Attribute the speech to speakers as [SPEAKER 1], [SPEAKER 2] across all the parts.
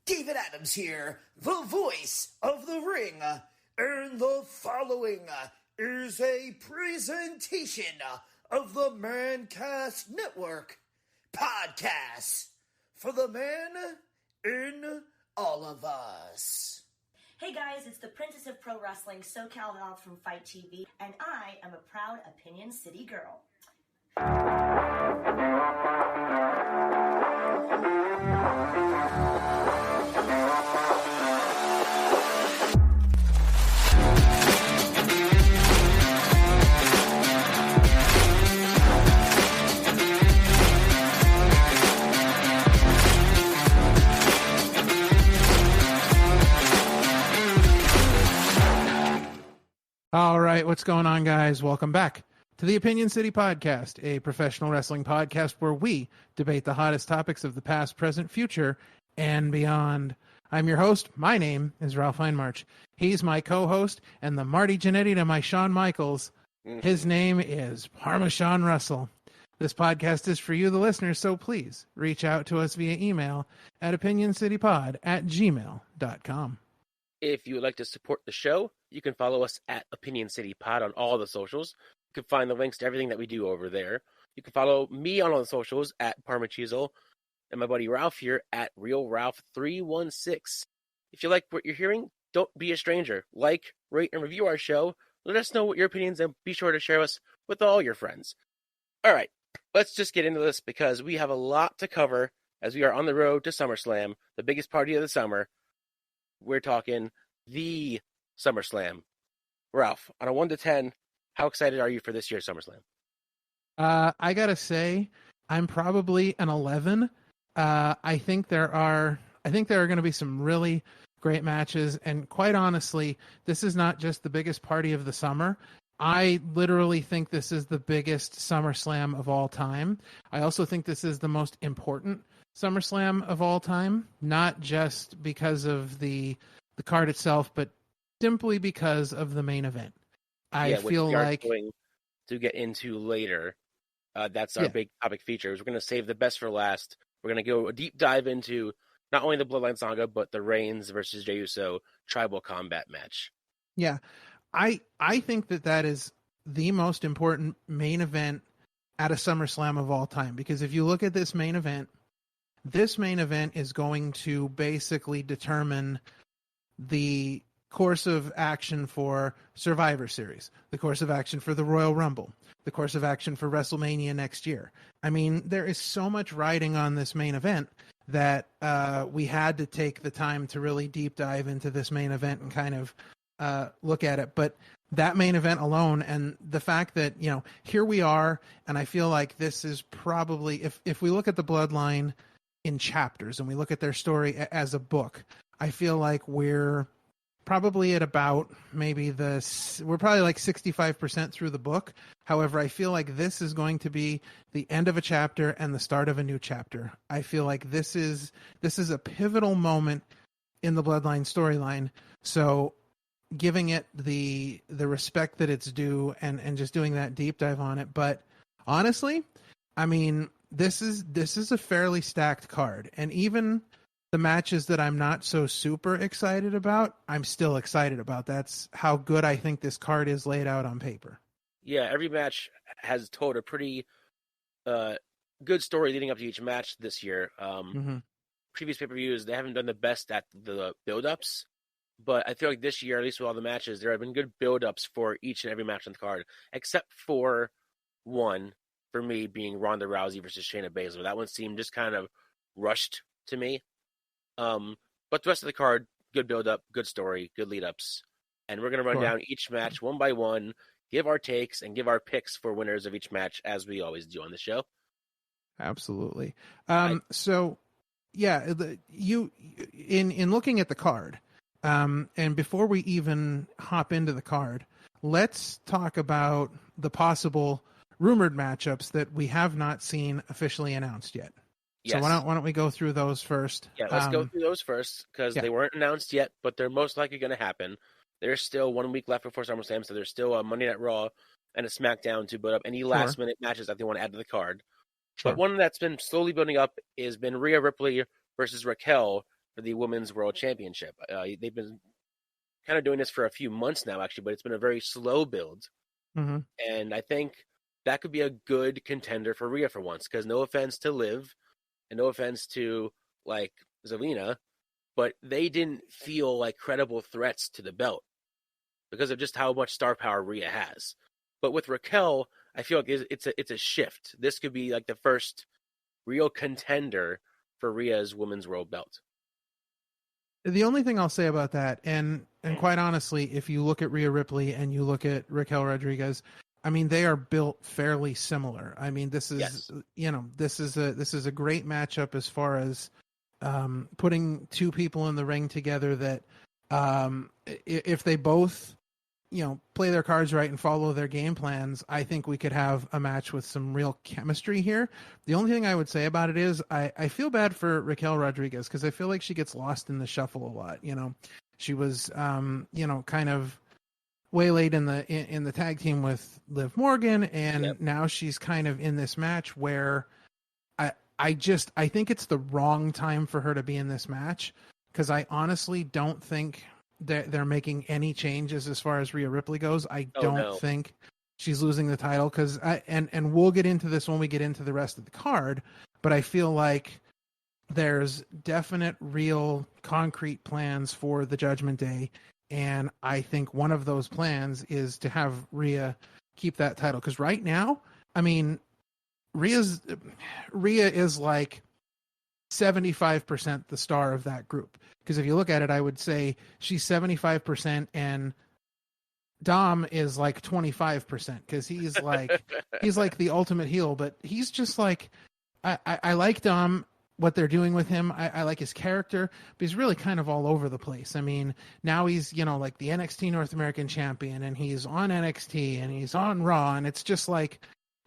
[SPEAKER 1] David Adams here, the voice of the ring, and the following is a presentation of the Mancast Network podcast for the man in all of us.
[SPEAKER 2] Hey guys, it's the Princess of Pro Wrestling, SoCal Val from Fight TV, and I am a proud Opinion City girl.
[SPEAKER 3] All right, what's going on, guys? Welcome back to the Opinion City Podcast, a professional wrestling podcast where we debate the hottest topics of the past, present, future, and beyond. I'm your host. My name is Ralph Heinmarch. He's my co-host, and the Marty Jannetty to my Shawn Michaels. His name is Parmesan Russell. This podcast is for you, the listeners, so please reach out to us via email at opinionscitypod@gmail.com.
[SPEAKER 4] If you would like to support the show, you can follow us at Opinion City Pod on all the socials. You can find the links to everything that we do over there. You can follow me on all the socials at Parmacheezel, and my buddy Ralph here at RealRalph316. If you like what you're hearing, don't be a stranger. Like, rate, and review our show. Let us know what your opinions, and be sure to share us with all your friends. All right, let's just get into this because we have a lot to cover as we are on the road to Summerslam, the biggest party of the summer. We're talking the Summerslam. Ralph, on a 1 to 10, how excited are you for this year's Summerslam?
[SPEAKER 3] I gotta say, I'm probably an 11. I think there are going to be some really great matches, and quite honestly, this is not just the biggest party of the summer. I literally think this is the biggest SummerSlam of all time. I also think this is the most important SummerSlam of all time, not just because of the card itself, but simply because of the main event. I feel like
[SPEAKER 4] going to get into later. That's our big topic features. We're going to save the best for last. We're going to go a deep dive into not only the Bloodline Saga, but the Reigns versus Jey Uso tribal combat match. Yeah,
[SPEAKER 3] I think that is the most important main event at a SummerSlam of all time, because if you look at this main event is going to basically determine the course of action for Survivor Series, the course of action for the Royal Rumble, the course of action for WrestleMania next year. I mean, there is so much riding on this main event that we had to take the time to really deep dive into this main event and kind of look at it. But that main event alone, and the fact that, here we are, and I feel like this is probably, if we look at the Bloodline in chapters and we look at their story as a book, I feel like we're probably at about we're probably like 65% through the book. However, I feel like this is going to be the end of a chapter and the start of a new chapter. I feel like this is a pivotal moment in the Bloodline storyline. So giving it the respect that it's due and just doing that deep dive on it. But honestly, I mean, this is a fairly stacked card, and even the matches that I'm not so super excited about, I'm still excited about. That's how good I think this card is laid out on paper.
[SPEAKER 4] Yeah, every match has told a pretty good story leading up to each match this year. Previous pay-per-views, they haven't done the best at the build-ups, but I feel like this year, at least with all the matches, there have been good build-ups for each and every match on the card, except for one, for me, being Ronda Rousey versus Shayna Baszler. That one seemed just kind of rushed to me. But the rest of the card, good build-up, good story, good lead-ups. And we're going to run down each match one by one, give our takes, and give our picks for winners of each match, as we always do on the show.
[SPEAKER 3] Absolutely. So, yeah, in looking at the card, and before we even hop into the card, let's talk about the possible rumored matchups that we have not seen officially announced yet. Yes. So why don't we go through those first?
[SPEAKER 4] Yeah, let's go through those first, because they weren't announced yet, but they're most likely going to happen. There's still 1 week left before SummerSlam, so there's still a Monday Night Raw and a SmackDown to build up any last-minute matches that they want to add to the card. Sure. But one that's been slowly building up has been Rhea Ripley versus Raquel for the Women's World Championship. They've been kind of doing this for a few months now, actually, but it's been a very slow build.
[SPEAKER 3] Mm-hmm.
[SPEAKER 4] And I think that could be a good contender for Rhea for once, because no offense to Liv, and no offense to, like, Zelina, but they didn't feel like credible threats to the belt because of just how much star power Rhea has. But with Raquel, I feel like it's a shift. This could be like the first real contender for Rhea's Women's World Belt.
[SPEAKER 3] The only thing I'll say about that, and quite honestly, if you look at Rhea Ripley and you look at Raquel Rodriguez, I mean, they are built fairly similar. I mean, this is this is a great matchup as far as putting two people in the ring together that if they both play their cards right and follow their game plans, I think we could have a match with some real chemistry here. The only thing I would say about it is I feel bad for Raquel Rodriguez because I feel like she gets lost in the shuffle a lot. She was kind of waylaid in the tag team with Liv Morgan, and now she's kind of in this match where I think it's the wrong time for her to be in this match, because I honestly don't think they're making any changes as far as Rhea Ripley goes. I don't think she's losing the title, because and we'll get into this when we get into the rest of the card, but I feel like there's definite, real, concrete plans for the Judgment Day, and I think one of those plans is to have Rhea keep that title, because right now, I mean, Rhea is like 75% the star of that group. Because if you look at it, I would say she's 75% and Dom is like 25%, because he's like the ultimate heel, but he's just like, I like Dom, what they're doing with him. I like his character, but he's really kind of all over the place. I mean, now he's, like the NXT North American champion, and he's on NXT and he's on Raw, and it's just like,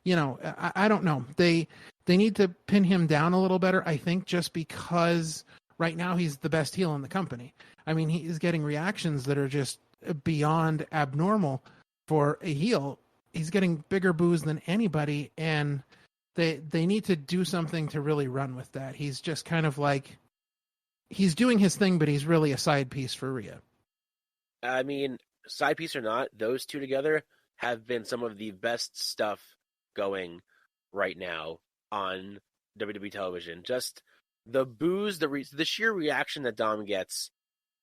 [SPEAKER 3] I don't know. They need to pin him down a little better, I think, just because right now he's the best heel in the company. I mean, he is getting reactions that are just beyond abnormal for a heel. He's getting bigger boos than anybody, and they need to do something to really run with that. He's just kind of like, he's doing his thing, but he's really a side piece for Rhea.
[SPEAKER 4] I mean, side piece or not, those two together have been some of the best stuff going right now on WWE television. Just the boos, the sheer reaction that Dom gets,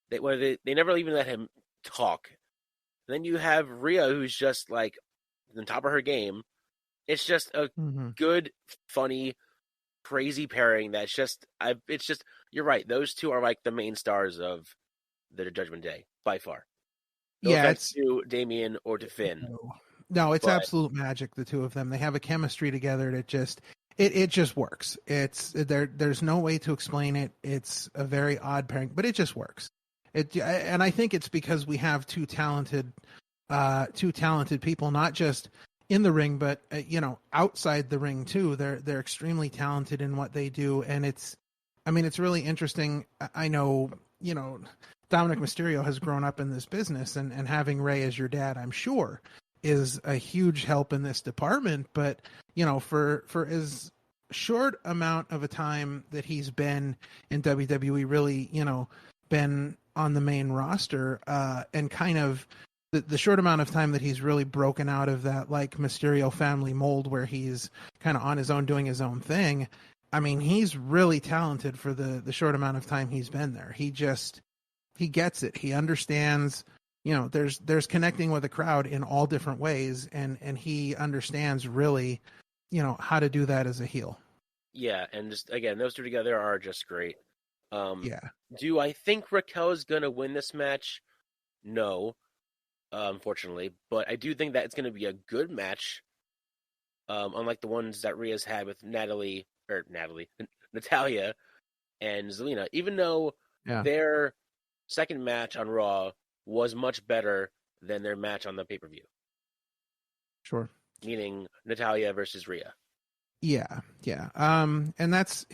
[SPEAKER 4] they never even let him talk. Then you have Rhea, who's just like on top of her game. It's just a good, funny, crazy pairing. That's just, you're right. Those two are like the main stars of the Judgment Day by far. No offense to Damian or to Finn.
[SPEAKER 3] No, it's absolute magic. The two of them, they have a chemistry together that just it just works. There's no way to explain it. It's a very odd pairing, but it just works. And I think it's because we have two talented people, not just in the ring, but outside the ring too. They're extremely talented in what they do, and it's really interesting. I know Dominic Mysterio has grown up in this business, and having Rey as your dad, I'm sure, is a huge help in this department. But for as short amount of a time that he's been in WWE, really been on the main roster, and kind of the short amount of time that he's really broken out of that like Mysterio family mold where he's kind of on his own doing his own thing. I mean, he's really talented for the short amount of time he's been there. He gets it. He understands, there's connecting with a crowd in all different ways, and he understands really, how to do that as a heel. Yeah,
[SPEAKER 4] and just again, those two together are just great.
[SPEAKER 3] Yeah.
[SPEAKER 4] Do I think Raquel is going to win this match? No, unfortunately, but I do think that it's going to be a good match. Unlike the ones that Rhea's had with Natalia and Zelina, even though their second match on Raw was much better than their match on the pay-per-view.
[SPEAKER 3] Sure.
[SPEAKER 4] Meaning Natalia versus Rhea.
[SPEAKER 3] Yeah. And that's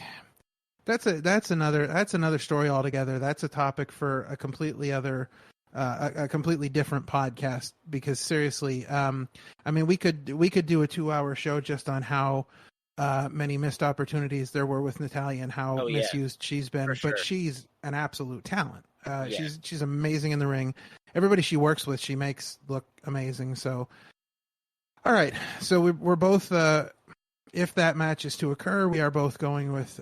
[SPEAKER 3] another story altogether. That's a topic for a completely different podcast, because seriously, we could do a 2-hour show just on how many missed opportunities there were with Natalia and how misused she's been. But she's an absolute talent.
[SPEAKER 4] Yeah.
[SPEAKER 3] She's amazing in the ring. Everybody she works with, she makes look amazing. So, all right. So we're both, if that match is to occur, we are both going with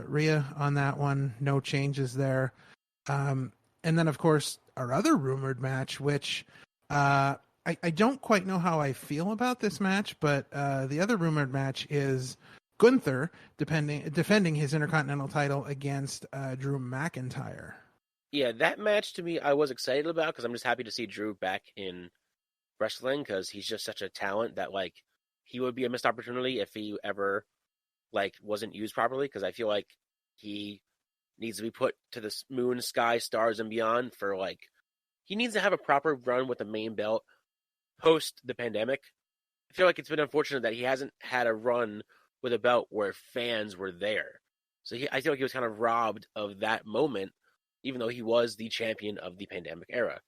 [SPEAKER 3] Rhea on that one. No changes there. And then, of course, our other rumored match, which I don't quite know how I feel about this match, but the other rumored match is Gunther defending his Intercontinental title against Drew McIntyre.
[SPEAKER 4] Yeah, that match to me, I was excited about because I'm just happy to see Drew back in wrestling because he's just such a talent that, like, he would be a missed opportunity if he ever, like, wasn't used properly because I feel like he needs to be put to the moon, sky, stars, and beyond for, like, he needs to have a proper run with the main belt post the pandemic. I feel like it's been unfortunate that he hasn't had a run with a belt where fans were there. So I feel like he was kind of robbed of that moment, even though he was the champion of the pandemic era.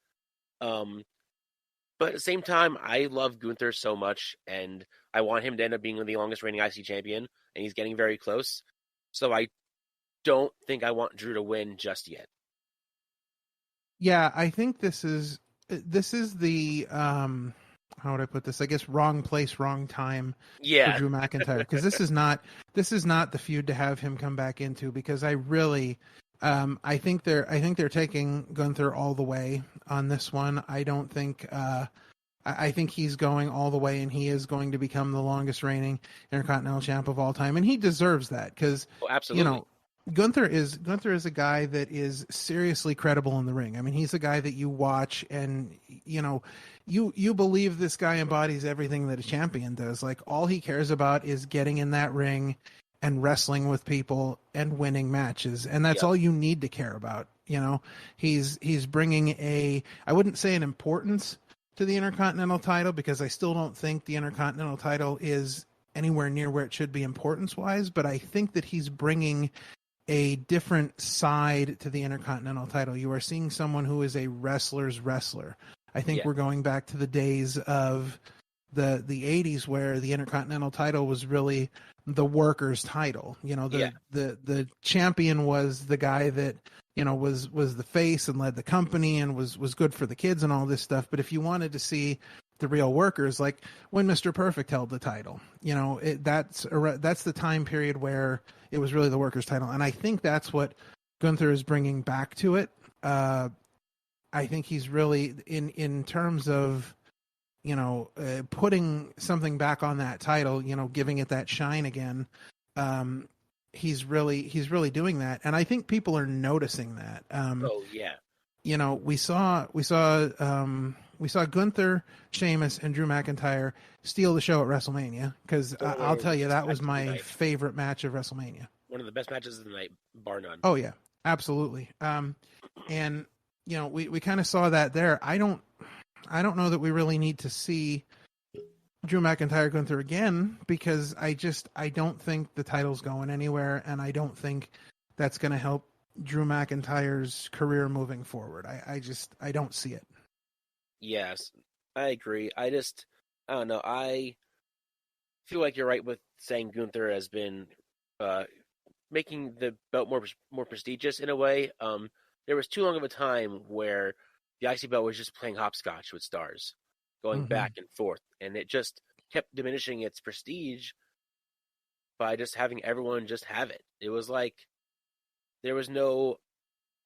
[SPEAKER 4] But at the same time, I love Gunther so much, and I want him to end up being the longest reigning IC champion, and he's getting very close. So I don't think I want Drew to win just yet.
[SPEAKER 3] Yeah, I think this is the how would I put this? I guess wrong place, wrong time for Drew McIntyre, because this is not the feud to have him come back into, because I really I think they're taking Gunther all the way on this one. I don't think I think he's going all the way, and he is going to become the longest reigning Intercontinental champ of all time, and he deserves that because
[SPEAKER 4] absolutely.
[SPEAKER 3] You know, Gunther is a guy that is seriously credible in the ring. I mean, he's a guy that you watch and, you know, you believe this guy embodies everything that a champion does. Like, all he cares about is getting in that ring and wrestling with people and winning matches. And that's all you need to care about. You know, he's bringing I wouldn't say an importance to the Intercontinental title, because I still don't think the Intercontinental title is anywhere near where it should be importance wise, but I think that he's bringing a different side to the Intercontinental title. You are seeing someone who is a wrestler's wrestler. I think we're going back to the days of the 80s where the Intercontinental title was really the worker's title. You know, the champion was the guy that, you know, was the face and led the company and was good for the kids and all this stuff. But if you wanted to see the real workers, like when Mr. Perfect held the title, you know, that's the time period where it was really the workers' title. And I think that's what Gunther is bringing back to it. I think he's really in terms of, you know, putting something back on that title, you know, giving it that shine again. He's really doing that. And I think people are noticing that. You know, we saw Gunther, Sheamus, and Drew McIntyre steal the show at WrestleMania, because I'll tell you, that was my favorite match of WrestleMania.
[SPEAKER 4] One of the best matches of the night, bar none.
[SPEAKER 3] Oh yeah, absolutely. And you know, we kind of saw that there. I don't know that we really need to see Drew McIntyre Gunther again, because I don't think the title's going anywhere, and I don't think that's going to help Drew McIntyre's career moving forward. I don't see it.
[SPEAKER 4] Yes, I agree. I don't know. I feel like you're right with saying Gunther has been making the belt more prestigious in a way. There was too long of a time where the IC belt was just playing hopscotch with stars, going back and forth, and it just kept diminishing its prestige by just having everyone just have it. It was like there was no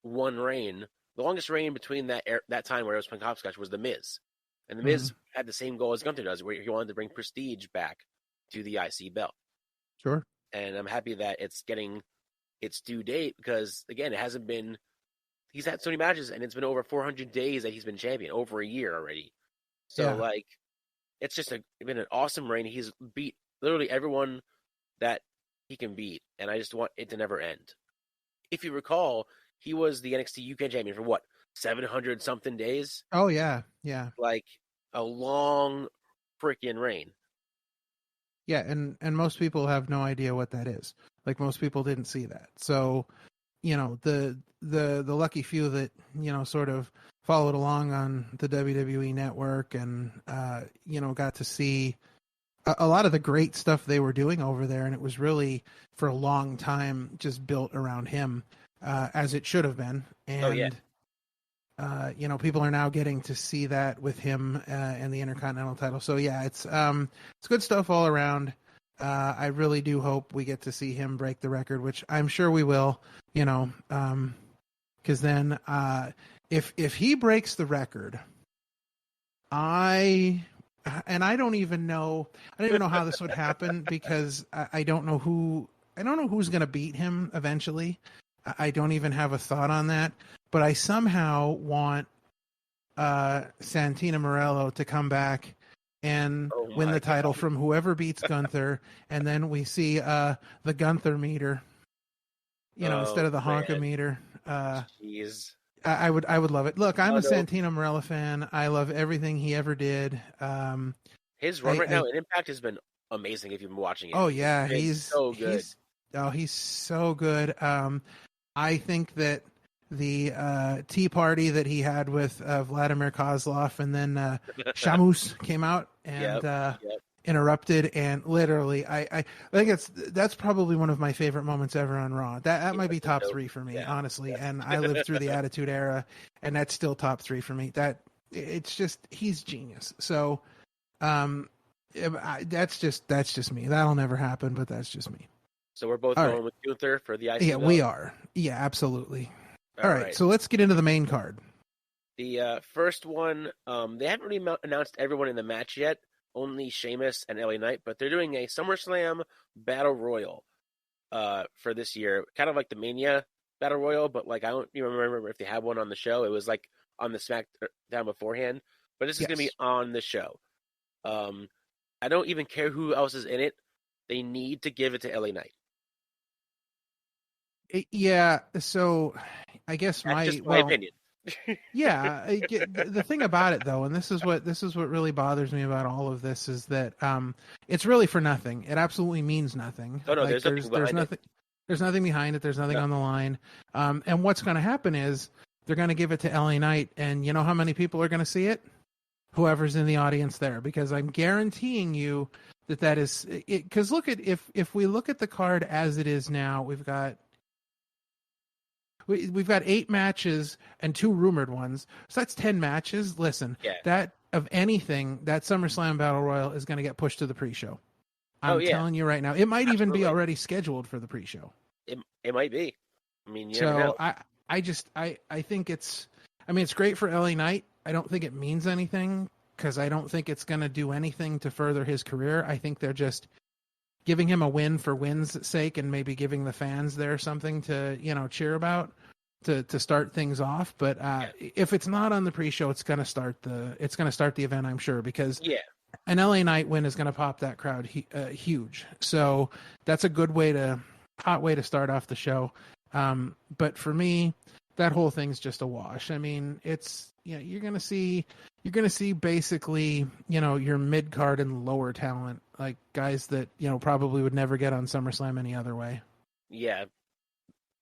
[SPEAKER 4] one reign. The longest reign between that time where it was playing hopscotch was The Miz. And The Miz had the same goal as Gunther does, where he wanted to bring prestige back to the IC belt.
[SPEAKER 3] Sure.
[SPEAKER 4] And I'm happy that it's getting its due date, because, again, he's had so many matches, and it's been over 400 days that he's been champion, over a year already. So, like, it's just been an awesome reign. He's beat literally everyone that he can beat, and I just want it to never end. If you recall, he was the NXT UK champion for what, 700 something days?
[SPEAKER 3] Oh yeah, yeah.
[SPEAKER 4] Like a long freaking reign.
[SPEAKER 3] Yeah, and most people have no idea what that is. Like, most people didn't see that. So, you know, the lucky few that, you know, sort of followed along on the WWE network and you know, got to see a lot of the great stuff they were doing over there, and it was really for a long time just built around him. as it should have been. And,
[SPEAKER 4] Oh, yeah.
[SPEAKER 3] People are now getting to see that with him and the Intercontinental title. So yeah, it's good stuff all around. I really do hope we get to see him break the record, which I'm sure we will. Because then if he breaks the record, I don't even know how this would happen because I don't know who's going to beat him eventually. I don't even have a thought on that, but I somehow want Santino Marello to come back and win the title from whoever beats Gunther, and then we see the Gunther meter, instead of the Honka meter.
[SPEAKER 4] Jeez.
[SPEAKER 3] I would love it. Look, I'm a Santino Marella fan. I love everything he ever did.
[SPEAKER 4] His run right now in Impact has been amazing if you've been watching it.
[SPEAKER 3] Oh yeah, he's
[SPEAKER 4] so good.
[SPEAKER 3] He's so good. I think that the tea party that he had with Vladimir Kozlov and then Shamus came out and interrupted, and literally I think that's probably one of my favorite moments ever on Raw. That might be top 3 for me, honestly. And I lived through the Attitude Era, and that's still top 3 for me. It's just, he's genius. So that's just me. That'll never happen, but that's just me.
[SPEAKER 4] So we're both going with Gunther for the IC.
[SPEAKER 3] Yeah, we are. Yeah, absolutely. All right, so let's get into the main card.
[SPEAKER 4] The first one, they haven't really announced everyone in the match yet, only Sheamus and LA Knight, but they're doing a SummerSlam Battle Royal for this year, kind of like the Mania Battle Royal, but like I don't even remember if they had one on the show. It was like on the SmackDown beforehand, but this is going to be on the show. I don't even care who else is in it. They need to give it to LA Knight.
[SPEAKER 3] Yeah, so I guess
[SPEAKER 4] That's just my opinion.
[SPEAKER 3] Yeah, the thing about it though, and this is what really bothers me about all of this, is that it's really for nothing. It absolutely means nothing.
[SPEAKER 4] No,
[SPEAKER 3] like,
[SPEAKER 4] there's nothing.
[SPEAKER 3] There's nothing behind it. There's nothing on the line. And what's going to happen is they're going to give it to LA Knight, and you know how many people are going to see it? Whoever's in the audience there, because I'm guaranteeing you that is it. Because look at if we look at the card as it is now, we've got 8 matches and 2 rumored ones. So that's 10 matches. Listen, that of anything, that SummerSlam Battle Royal is going to get pushed to the pre-show. I'm telling you right now. It might even be already scheduled for the pre-show.
[SPEAKER 4] It might be. I mean, you
[SPEAKER 3] never
[SPEAKER 4] know.
[SPEAKER 3] I think it's great for LA Knight. I don't think it means anything because I don't think it's going to do anything to further his career. I think they're just giving him a win for win's sake and maybe giving the fans there something to, cheer about to start things off. But if it's not on the pre-show, it's going to start the event, I'm sure, because an LA Knight win is going to pop that crowd huge. So that's a good hot way to start off the show. But for me, that whole thing's just a wash. I mean, it's, you're going to see basically, your mid card and lower talent, like guys that, probably would never get on SummerSlam any other way.
[SPEAKER 4] Yeah,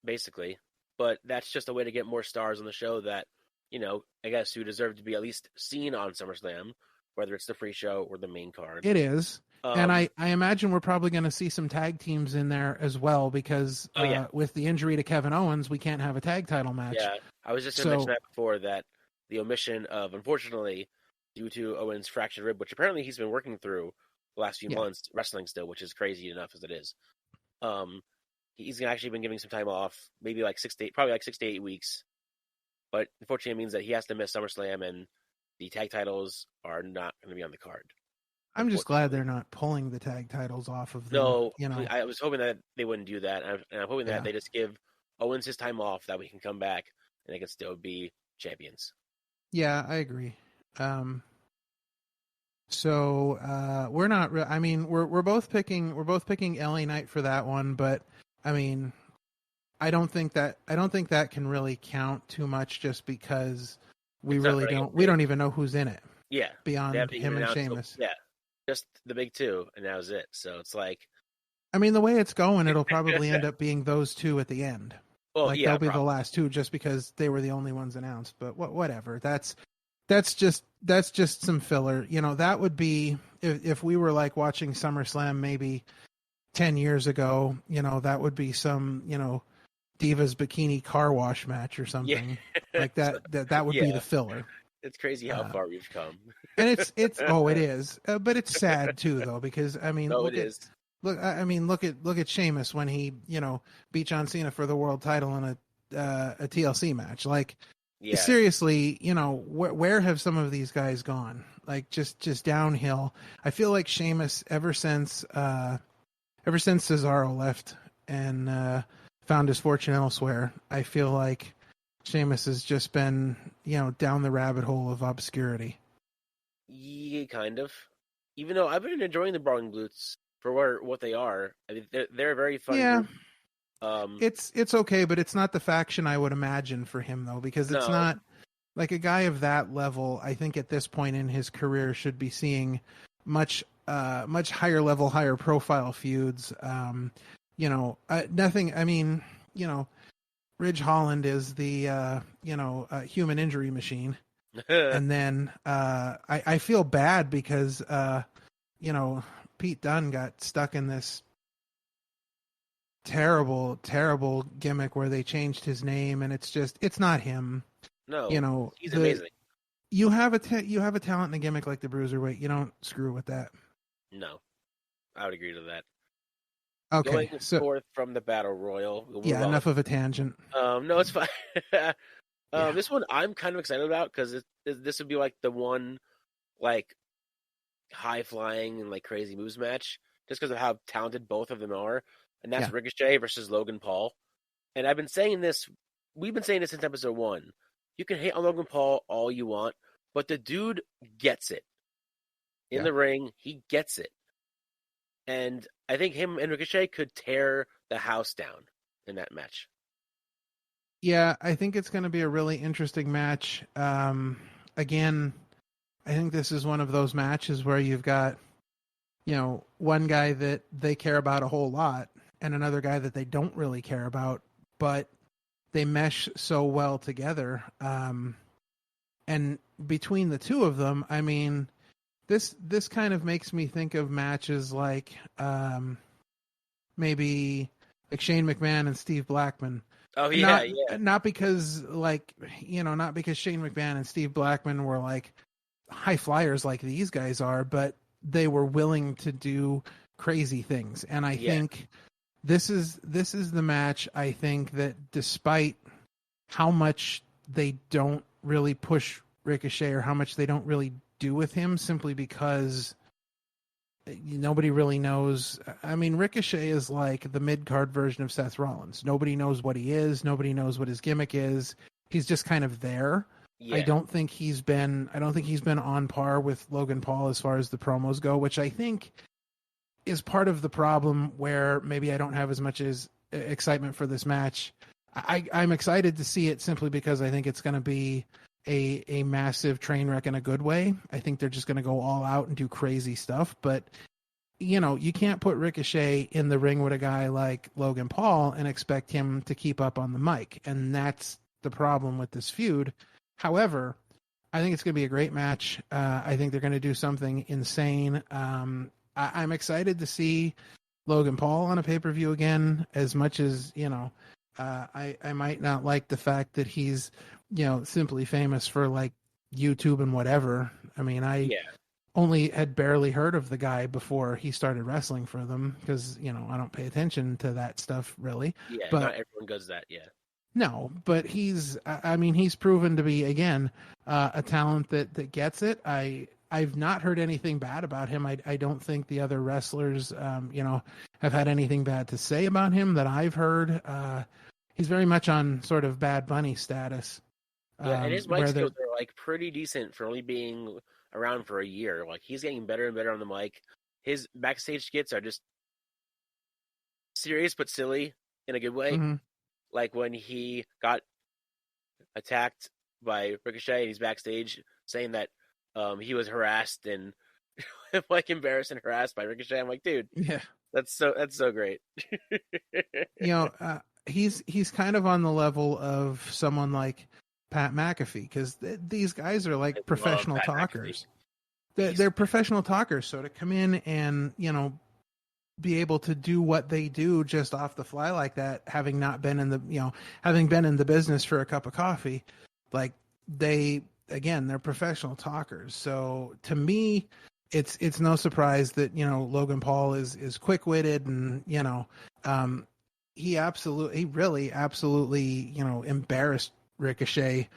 [SPEAKER 4] basically. But that's just a way to get more stars on the show that, I guess who deserve to be at least seen on SummerSlam, whether it's the free show or the main card.
[SPEAKER 3] It is. And I imagine we're probably going to see some tag teams in there as well because with the injury to Kevin Owens, we can't have a tag title match. Yeah,
[SPEAKER 4] I was just going to mention that before, that the omission of, unfortunately, due to Owens' fractured rib, which apparently he's been working through the last few months, wrestling still, which is crazy enough as it is. He's actually been giving some time off, maybe like 6 to 8 weeks. But unfortunately, it means that he has to miss SummerSlam, and the tag titles are not going to be on the card.
[SPEAKER 3] I'm just glad they're not pulling the tag titles off of them.
[SPEAKER 4] No, I was hoping that they wouldn't do that, and I'm hoping that they just give Owens his time off, that we can come back and they can still be champions.
[SPEAKER 3] Yeah, I agree. So we're not. I mean, we're both picking LA Knight for that one, but I mean, I don't think that can really count too much, just because we don't even know who's in it.
[SPEAKER 4] Yeah,
[SPEAKER 3] beyond him and Sheamus.
[SPEAKER 4] Yeah, just the big two, and that was it. So it's like,
[SPEAKER 3] I mean, the way it's going, it'll probably end up being those two at the end. Well, they'll be the last two, just because they were the only ones announced. But whatever. That's just some filler. That would be if we were like watching SummerSlam maybe 10 years ago. That would be some Divas Bikini Car Wash match or something like that. That would be the filler.
[SPEAKER 4] It's crazy how far we've come.
[SPEAKER 3] And it's it is, but it's sad too though, because I mean, look at Sheamus when he beat John Cena for the world title in a TLC match. Like, seriously, where have some of these guys gone? Like just downhill. I feel like Sheamus ever since Cesaro left and found his fortune elsewhere, I feel like Sheamus has just been, down the rabbit hole of obscurity.
[SPEAKER 4] Yeah, kind of. Even though I've been enjoying the Brawling Brutes for what they are. I mean, they're a very fun group.
[SPEAKER 3] It's okay, but it's not the faction I would imagine for him, though, because it's not like a guy of that level. I think at this point in his career should be seeing much higher level, higher profile feuds. Nothing. I mean, Ridge Holland is the human injury machine, and then I feel bad because Pete Dunne got stuck in this terrible gimmick where they changed his name, and it's not him.
[SPEAKER 4] No, he's amazing.
[SPEAKER 3] You have a talent and a gimmick like the Bruiserweight. You don't screw with that.
[SPEAKER 4] No, I would agree to that.
[SPEAKER 3] Okay,
[SPEAKER 4] going forth from the Battle Royal.
[SPEAKER 3] Enough of a tangent.
[SPEAKER 4] No, it's fine. This one I'm kind of excited about because this would be like the one, like, high flying and like crazy moves match, just because of how talented both of them are, and that's Ricochet versus Logan Paul. And I've been saying this. We've been saying this since episode 1. You can hate on Logan Paul all you want, but the dude gets it. In the ring, he gets it. And I think him and Ricochet could tear the house down in that match.
[SPEAKER 3] Yeah, I think it's going to be a really interesting match. Again, I think this is one of those matches where you've got, one guy that they care about a whole lot and another guy that they don't really care about, but they mesh so well together. And between the two of them, I mean, this kind of makes me think of matches like maybe like Shane McMahon and Steve Blackman.
[SPEAKER 4] Oh yeah,
[SPEAKER 3] Not because not because Shane McMahon and Steve Blackman were like high flyers like these guys are, but they were willing to do crazy things. And I think this is the match, I think, that despite how much they don't really push Ricochet or how much they don't really do with him, simply because nobody really knows. I mean, Ricochet is like the mid-card version of Seth Rollins. Nobody knows what he is. Nobody knows what his gimmick is. He's just kind of there. Yeah. I don't think he's been on par with Logan Paul as far as the promos go, which I think is part of the problem where maybe I don't have as much as excitement for this match. I'm excited to see it simply because I think it's going to be a massive train wreck in a good way. I think they're just going to go all out and do crazy stuff. But, you can't put Ricochet in the ring with a guy like Logan Paul and expect him to keep up on the mic. And that's the problem with this feud. However, I think it's going to be a great match. I think they're going to do something insane. I'm excited to see Logan Paul on a pay-per-view again, as much as, I might not like the fact that he's, simply famous for like YouTube and whatever. I mean, I only had barely heard of the guy before he started wrestling for them because, I don't pay attention to that stuff really.
[SPEAKER 4] Yeah,
[SPEAKER 3] but
[SPEAKER 4] not everyone does that,
[SPEAKER 3] No, but he's proven to be, again, a talent that gets it. I've not heard anything bad about him. I don't think the other wrestlers, have had anything bad to say about him that I've heard. He's very much on sort of Bad Bunny status.
[SPEAKER 4] And his mic skills are like pretty decent for only being around for a year. Like, he's getting better and better on the mic. His backstage skits are just serious but silly in a good way.
[SPEAKER 3] Mm-hmm.
[SPEAKER 4] Like when he got attacked by Ricochet and he's backstage saying that he was harassed and like embarrassed and harassed by Ricochet. I'm like, dude, that's so great.
[SPEAKER 3] He's kind of on the level of someone like Pat McAfee, because these guys are like professional talkers. They're professional talkers. So to come in and, be able to do what they do just off the fly like that, having not been in the, having been in the business for a cup of coffee. Like, they're professional talkers. So to me, it's no surprise that, Logan Paul is quick-witted, and, he really absolutely, embarrassed Ricochet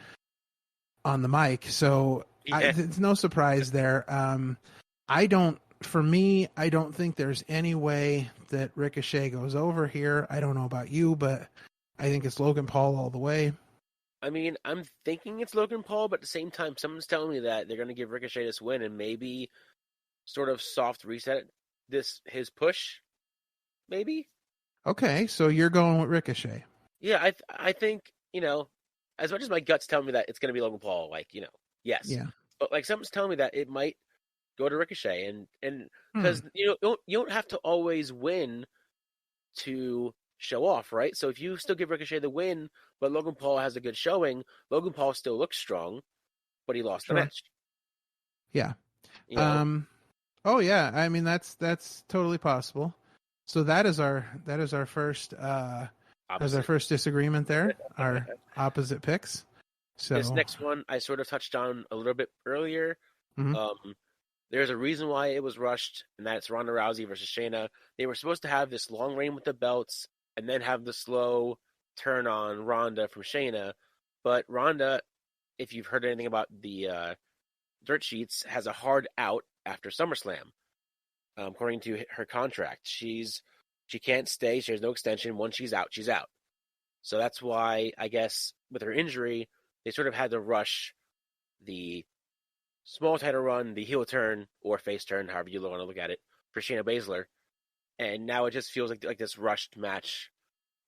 [SPEAKER 3] on the mic. So it's no surprise there. For me, I don't think there's any way that Ricochet goes over here. I don't know about you, but I think it's Logan Paul all the way.
[SPEAKER 4] I mean, I'm thinking it's Logan Paul, but at the same time, someone's telling me that they're going to give Ricochet this win and maybe sort of soft reset his push, maybe.
[SPEAKER 3] Okay, so you're going with Ricochet.
[SPEAKER 4] Yeah, I think, as much as my guts tell me that it's going to be Logan Paul, yes.
[SPEAKER 3] Yeah.
[SPEAKER 4] But something's telling me that it might go to Ricochet, and because you don't have to always win to show off, right? So if you still give Ricochet the win, but Logan Paul has a good showing, Logan Paul still looks strong, but he lost the match.
[SPEAKER 3] Yeah. Oh yeah, I mean that's totally possible. So that is our first disagreement there. Our opposite picks. So
[SPEAKER 4] this next one I sort of touched on a little bit earlier.
[SPEAKER 3] Mm-hmm.
[SPEAKER 4] There's a reason why it was rushed, and that's Ronda Rousey versus Shayna. They were supposed to have this long reign with the belts, and then have the slow turn on Ronda from Shayna. But Ronda, if you've heard anything about the dirt sheets, has a hard out after SummerSlam. According to her contract, she can't stay. She has no extension. Once she's out, she's out. So that's why, I guess, with her injury, they sort of had to rush the small title run, the heel turn or face turn, however you want to look at it, for Shayna Baszler. And now it just feels like this rushed match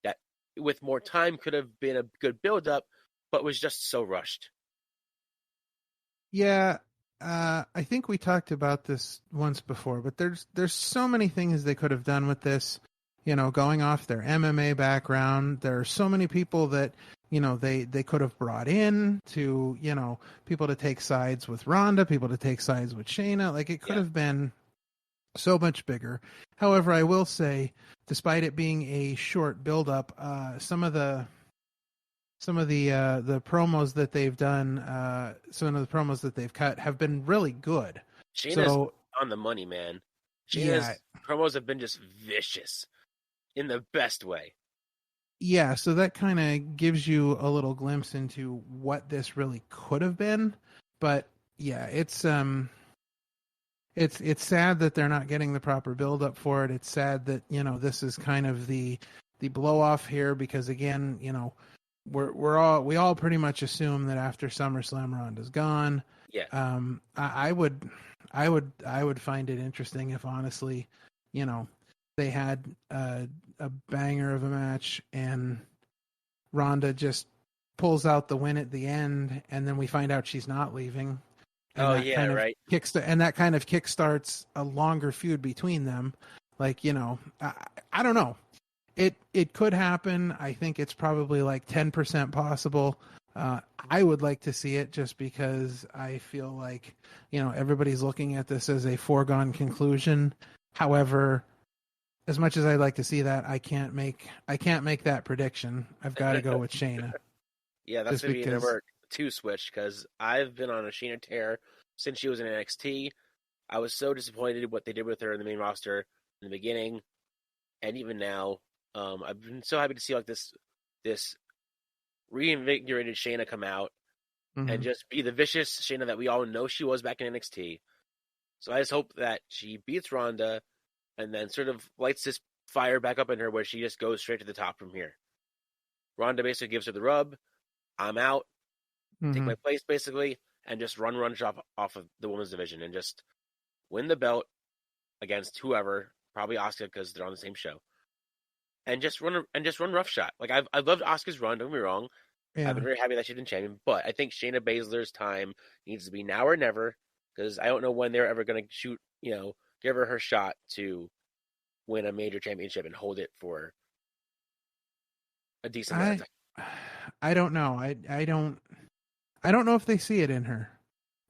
[SPEAKER 4] that, with more time, could have been a good build-up, but was just so rushed.
[SPEAKER 3] Yeah, I think we talked about this once before, but there's so many things they could have done with this. Going off their MMA background, there are so many people that they could have brought in to, people to take sides with Ronda, people to take sides with Shayna. Like, it could have been so much bigger. However, I will say, despite it being a short build-up, some of the promos that they've done, some of the promos that they've cut have been really good.
[SPEAKER 4] Shayna's on the money, man. Shayna's promos have been just vicious in the best way.
[SPEAKER 3] Yeah, so that kind of gives you a little glimpse into what this really could have been. But yeah, it's sad that they're not getting the proper build up for it. It's sad that, this is kind of the blow off here, because again, we all pretty much assume that after SummerSlam, Ronda's gone.
[SPEAKER 4] Yeah.
[SPEAKER 3] I would find it interesting if, honestly, they had a banger of a match and Ronda just pulls out the win at the end, and then we find out she's not leaving. And
[SPEAKER 4] right.
[SPEAKER 3] And that kind of kickstarts a longer feud between them. Like, I don't know. It could happen. I think it's probably like 10% possible. I would like to see it, just because I feel like, everybody's looking at this as a foregone conclusion. However, as much as I'd like to see that, I can't make that prediction. I've got to go with Shayna.
[SPEAKER 4] Yeah, that's going to be a number 2 switch, because I've been on a Shayna tear since she was in NXT. I was so disappointed what they did with her in the main roster in the beginning, and even now. I've been so happy to see this reinvigorated Shayna come out and just be the vicious Shayna that we all know she was back in NXT. So I just hope that she beats Ronda and then sort of lights this fire back up in her, where she just goes straight to the top from here. Ronda basically gives her the rub. I'm out. Take my place, basically, and just run off of the women's division and just win the belt against whoever, probably Asuka, because they're on the same show. And just run roughshod. Like, I've loved Asuka's run. Don't get me wrong. Yeah. I've been very happy that she's been champion, but I think Shayna Baszler's time needs to be now or never, because I don't know when they're ever going to give her shot to win a major championship and hold it for a decent amount of time.
[SPEAKER 3] I don't know. I don't know if they see it in her.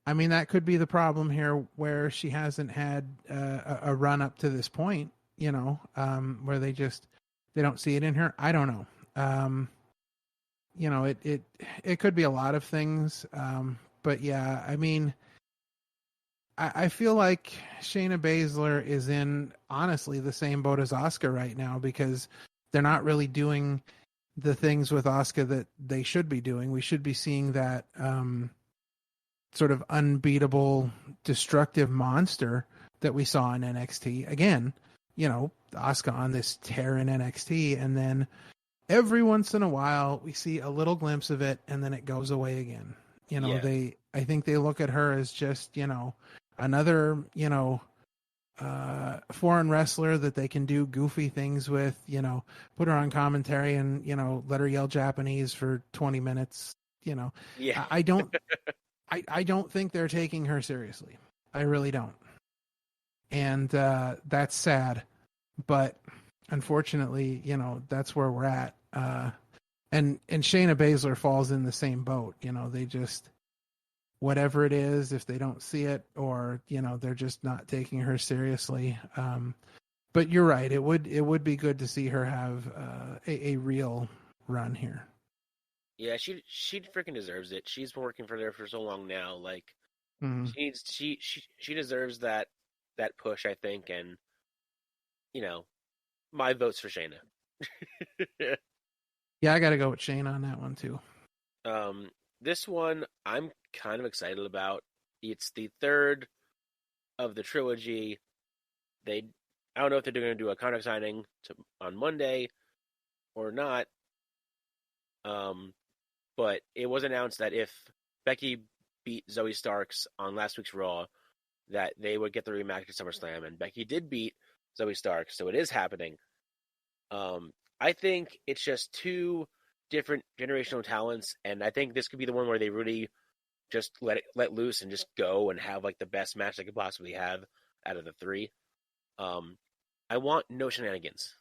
[SPEAKER 3] I mean, that could be the problem here, where she hasn't had a run up to this point. where they don't see it in her. I don't know. It could be a lot of things. But yeah, I mean, I feel like Shayna Baszler is in, honestly, the same boat as Asuka right now, because they're not really doing the things with Asuka that they should be doing. We should be seeing that sort of unbeatable, destructive monster that we saw in NXT. Again, Asuka on this tear in NXT, and then every once in a while we see a little glimpse of it, and then it goes away again. I think they look at her as just, another, foreign wrestler that they can do goofy things with, put her on commentary and, let her yell Japanese for 20 minutes.
[SPEAKER 4] Yeah.
[SPEAKER 3] I don't think they're taking her seriously. I really don't. And that's sad. But unfortunately, that's where we're at. And Shayna Baszler falls in the same boat. They just, whatever it is, if they don't see it, or they're just not taking her seriously. But you're right. It would be good to see her have a real run here.
[SPEAKER 4] Yeah, she freaking deserves it. She's been working for there for so long now. Like, she deserves that push, I think. And my vote's for Shayna.
[SPEAKER 3] Yeah, I got to go with Shane on that one too.
[SPEAKER 4] This one I'm kind of excited about. It's the third of the trilogy. I don't know if they're going to do a contract signing on Monday or not. But it was announced that if Becky beat Zoe Starks on last week's Raw, that they would get the rematch at SummerSlam, and Becky did beat Zoe Starks, so it is happening. I think it's just two different generational talents, and I think this could be the one where they really just let loose and just go and have like the best match they could possibly have out of the three. I want no shenanigans,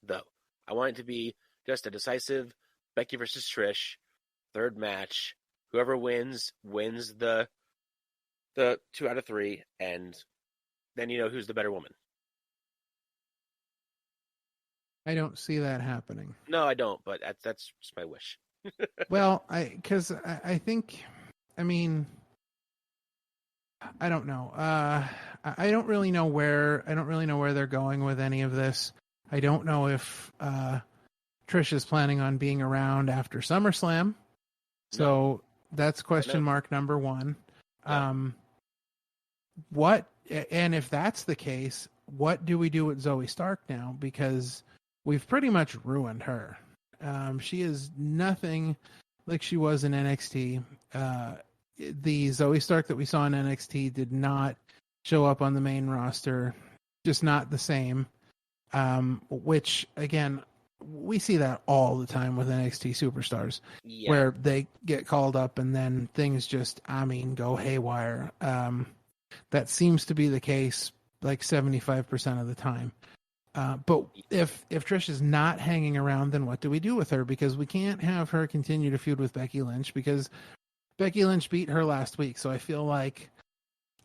[SPEAKER 4] though. I want it to be just a decisive Becky versus Trish third match. Whoever wins the 2 out of 3, and then who's the better woman.
[SPEAKER 3] I don't see that happening.
[SPEAKER 4] No, I don't, but that's just my wish.
[SPEAKER 3] Well, I think, I mean, I don't know. I don't really know where they're going with any of this. I don't know if Trish is planning on being around after SummerSlam. So that's question mark number one.
[SPEAKER 4] Yeah.
[SPEAKER 3] And if that's the case, what do we do with Zoe Stark now? Because we've pretty much ruined her. She is nothing like she was in NXT. The Zoe Stark that we saw in NXT did not show up on the main roster. Just not the same. Which, again, we see that all the time with NXT superstars, where they get called up and then things just, go haywire. That seems to be the case like 75% of the time. But if Trish is not hanging around, then what do we do with her? Because we can't have her continue to feud with Becky Lynch, because Becky Lynch beat her last week. So I feel like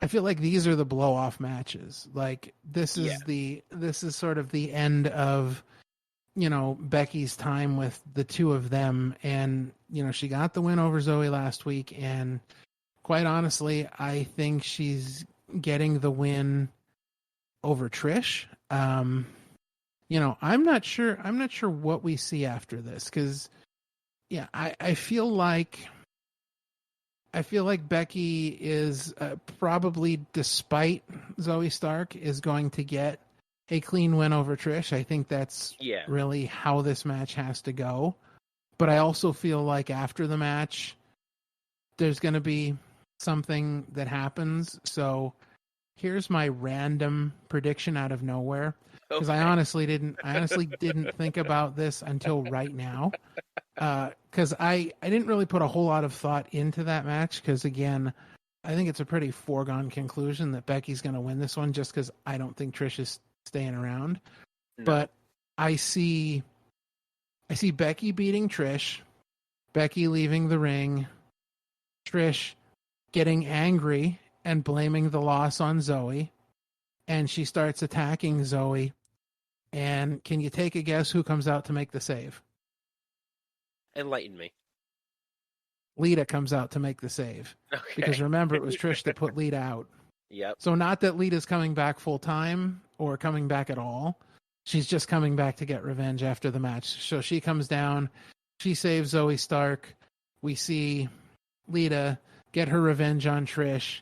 [SPEAKER 3] these are the blow off matches. Like this is sort of the end of, Becky's time with the two of them. And, she got the win over Zoe last week. And quite honestly, I think she's getting the win over Trish. I'm not sure what we see after this. 'Cause I feel like Becky is probably, despite Zoe Stark, is going to get a clean win over Trish. I think that's really how this match has to go. But I also feel like after the match, there's going to be something that happens. So here's my random prediction out of nowhere, because I honestly didn't think about this until right now. Because I didn't really put a whole lot of thought into that match, because again, I think it's a pretty foregone conclusion that Becky's going to win this one, just because I don't think Trish is staying around. No. But I see Becky beating Trish, Becky leaving the ring, Trish getting angry and blaming the loss on Zoe, and she starts attacking Zoe And can you take a guess who comes out to make the save?
[SPEAKER 4] Enlighten me.
[SPEAKER 3] Lita comes out to make the save.
[SPEAKER 4] Okay.
[SPEAKER 3] Because remember, it was Trish that put Lita out.
[SPEAKER 4] Yep.
[SPEAKER 3] So not that Lita's coming back full time or coming back at all. She's just coming back to get revenge after the match. So she comes down, she saves Zoe Stark. We see Lita get her revenge on Trish.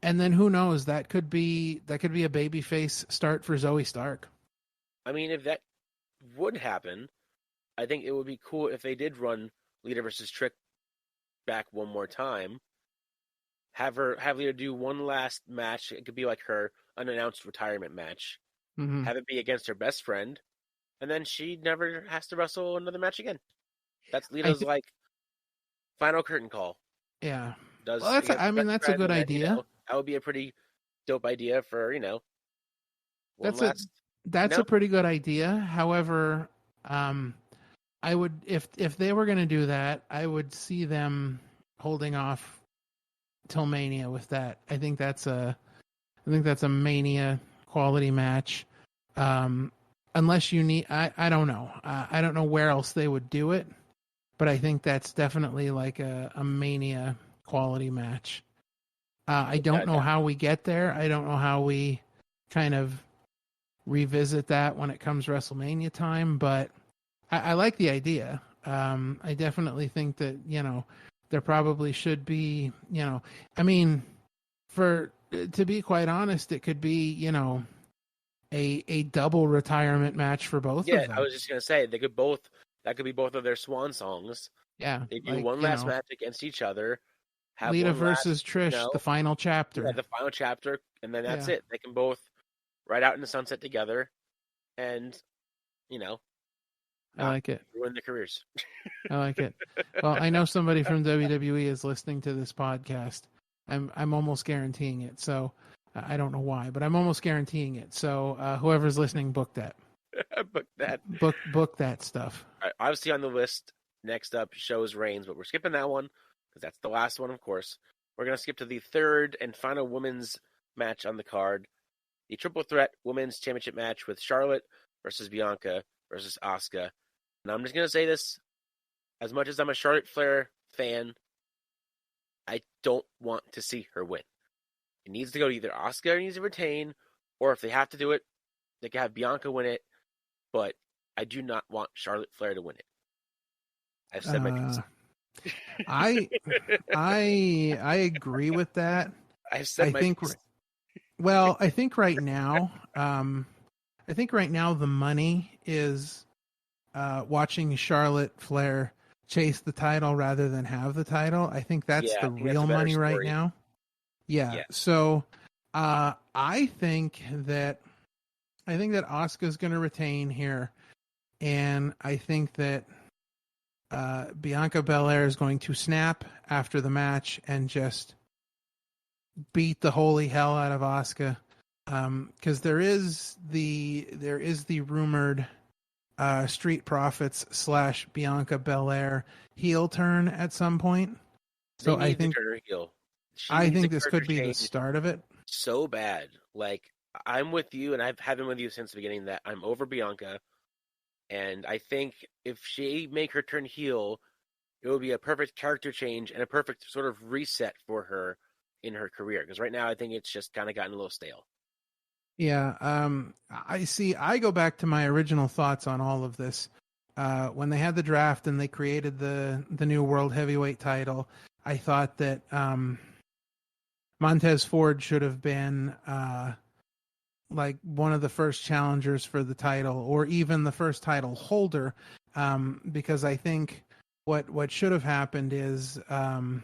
[SPEAKER 3] And then who knows, that could be a babyface start for Zoe Stark.
[SPEAKER 4] I mean, if that would happen, I think it would be cool if they did run Lita versus Trick back one more time. Have Lita do one last match. It could be like her unannounced retirement match.
[SPEAKER 3] Mm-hmm.
[SPEAKER 4] Have it be against her best friend, and then she never has to wrestle another match again. That's Lita's like final curtain call.
[SPEAKER 3] Yeah.
[SPEAKER 4] That's
[SPEAKER 3] a good idea.
[SPEAKER 4] That would be a pretty dope idea for
[SPEAKER 3] That's a pretty good idea. However, I would if they were going to do that, I would see them holding off till Mania with that. I think that's a Mania quality match. Unless you need, I don't know. I don't know where else they would do it, but I think that's definitely like a Mania quality match. I don't know how we get there. I don't know how we kind of revisit that when it comes WrestleMania time, but I like the idea. I definitely think that, there probably should be, I mean, to be quite honest, it could be, a double retirement match for both of them.
[SPEAKER 4] Yeah, I was just going to say, that could be both of their swan songs.
[SPEAKER 3] Yeah.
[SPEAKER 4] They do one last match against each other. Have
[SPEAKER 3] Lita versus Trish, the final chapter.
[SPEAKER 4] Yeah, the final chapter, and then that's it. They can both ride out in the sunset together, and,
[SPEAKER 3] I like it.
[SPEAKER 4] Ruin their careers.
[SPEAKER 3] I like it. Well, I know somebody from WWE is listening to this podcast. I'm almost guaranteeing it. So I don't know why, but I'm almost guaranteeing it. So whoever's listening, book that.
[SPEAKER 4] Book that.
[SPEAKER 3] Book that stuff.
[SPEAKER 4] All right, obviously on the list, next up shows Reigns, but we're skipping that one because that's the last one, of course. We're going to skip to the third and final women's match on the card, the triple threat women's championship match with Charlotte versus Bianca versus Asuka. And I'm just going to say this, as much as I'm a Charlotte Flair fan, I don't want to see her win. It needs to go to either Asuka needs to retain, or if they have to do it, they can have Bianca win it, but I do not want Charlotte Flair to win it. I've said my piece.
[SPEAKER 3] I agree with that.
[SPEAKER 4] I've said my piece.
[SPEAKER 3] Well, I think right now the money is watching Charlotte Flair chase the title rather than have the title. I think that's the real money right now. Yeah. So I think that Asuka's going to retain here, and I think that Bianca Belair is going to snap after the match and just beat the holy hell out of Asuka, because there is the rumored Street Profits / Bianca Belair heel turn at some point. So I think this could be the start of it.
[SPEAKER 4] So bad. Like, I'm with you, and I've been with you since the beginning, that I'm over Bianca. And I think if she make her turn heel, it would be a perfect character change and a perfect sort of reset for her in her career. Because right now, I think it's just kind of gotten a little stale.
[SPEAKER 3] Yeah. I go back to my original thoughts on all of this. When they had the draft and they created the new world heavyweight title, I thought that Montez Ford should have been like one of the first challengers for the title, or even the first title holder, because I think what should have happened is the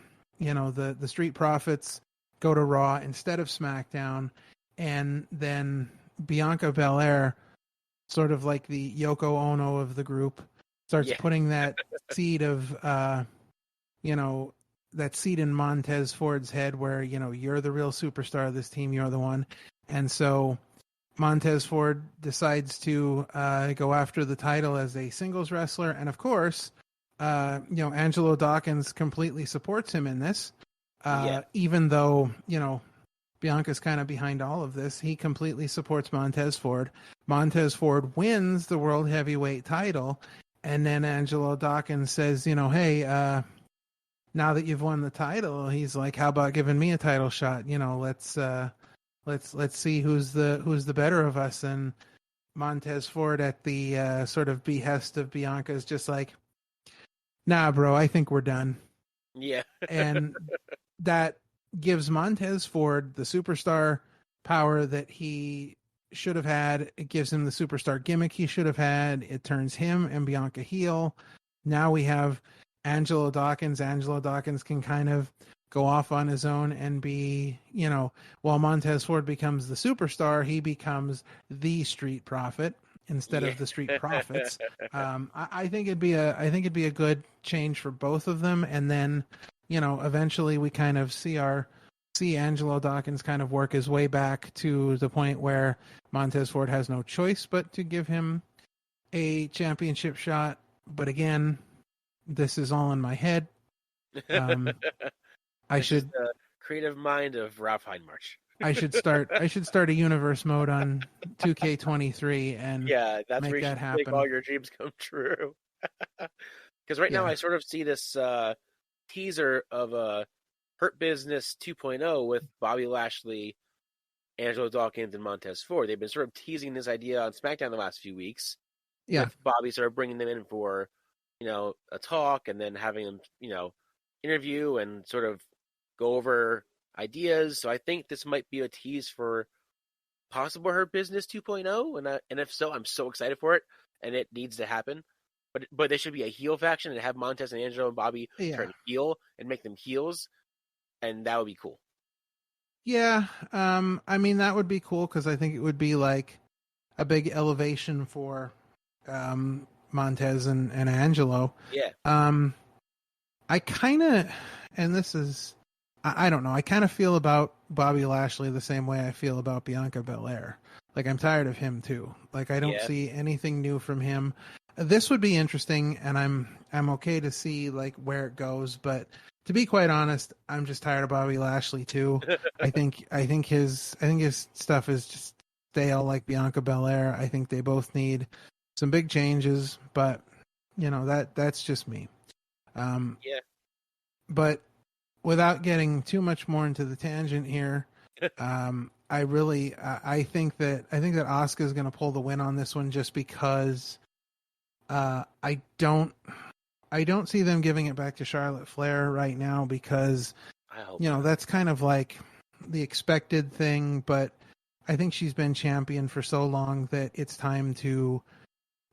[SPEAKER 3] Street Profits go to Raw instead of SmackDown, and then Bianca Belair, sort of like the Yoko Ono of the group, starts putting that seed of that seed in Montez Ford's head where, you're the real superstar of this team, you're the one. And so Montez Ford decides to go after the title as a singles wrestler. And of course, Angelo Dawkins completely supports him in this, even though, Bianca's kind of behind all of this. He completely supports Montez Ford. Montez Ford wins the World Heavyweight title, and then Angelo Dawkins says, hey, now that you've won the title, he's like, how about giving me a title shot? Let's see who's the better of us. And Montez Ford, at the sort of behest of Bianca, is just like, nah, bro, I think we're done.
[SPEAKER 4] Yeah.
[SPEAKER 3] And that gives Montez Ford the superstar power that he should have had. It gives him the superstar gimmick he should have had. It turns him and Bianca heel. Now we have Angelo Dawkins. Angelo Dawkins can kind of go off on his own and be, while Montez Ford becomes the superstar, he becomes the Street Profit instead of the Street Profits. I think it'd be a good change for both of them. And then, eventually we kind of see Angelo Dawkins kind of work his way back to the point where Montez Ford has no choice but to give him a championship shot. But again, this is all in my head. I should
[SPEAKER 4] the creative mind of Ralph Hindmarch.
[SPEAKER 3] I should start a universe mode on 2K23 and
[SPEAKER 4] that's
[SPEAKER 3] make
[SPEAKER 4] where you
[SPEAKER 3] that
[SPEAKER 4] should
[SPEAKER 3] happen.
[SPEAKER 4] make all your dreams come true. Because right now I sort of see this teaser of a Hurt Business 2.0 with Bobby Lashley, Angelo Dawkins, and Montez Ford. They've been sort of teasing this idea on SmackDown the last few weeks.
[SPEAKER 3] Yeah,
[SPEAKER 4] with Bobby sort of bringing them in for a talk and then having them interview and sort of go over ideas. So I think this might be a tease for possible Hurt Business 2.0, and if so, I'm so excited for it, and it needs to happen. But they should be a heel faction and have Montez and Angelo and Bobby turn heel and make them heels, and that would be cool.
[SPEAKER 3] Yeah, I mean that would be cool because I think it would be like a big elevation for Montez and Angelo.
[SPEAKER 4] Yeah.
[SPEAKER 3] I kind of, and this is, I don't know, I kind of feel about Bobby Lashley the same way I feel about Bianca Belair. Like, I'm tired of him too. Like, I don't see anything new from him. This would be interesting, and I'm okay to see like where it goes. But to be quite honest, I'm just tired of Bobby Lashley too. I think his stuff is just stale, like Bianca Belair. I think they both need some big changes, but that's just me. But without getting too much more into the tangent here, I think that Asuka is going to pull the win on this one just because I don't see them giving it back to Charlotte Flair right now because that's kind of like the expected thing, but I think she's been champion for so long that it's time to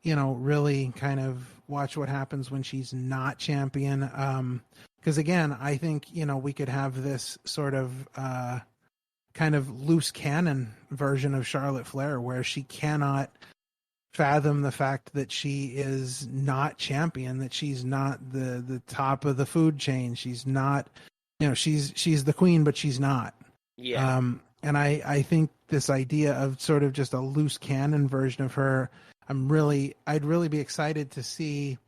[SPEAKER 3] really kind of watch what happens when she's not champion. Because again, I think, we could have this sort of kind of loose cannon version of Charlotte Flair where she cannot fathom the fact that she is not champion, that she's not the top of the food chain. She's not, she's the queen, but she's not.
[SPEAKER 4] Yeah.
[SPEAKER 3] And I think this idea of sort of just a loose cannon version of her, I'd really be excited to see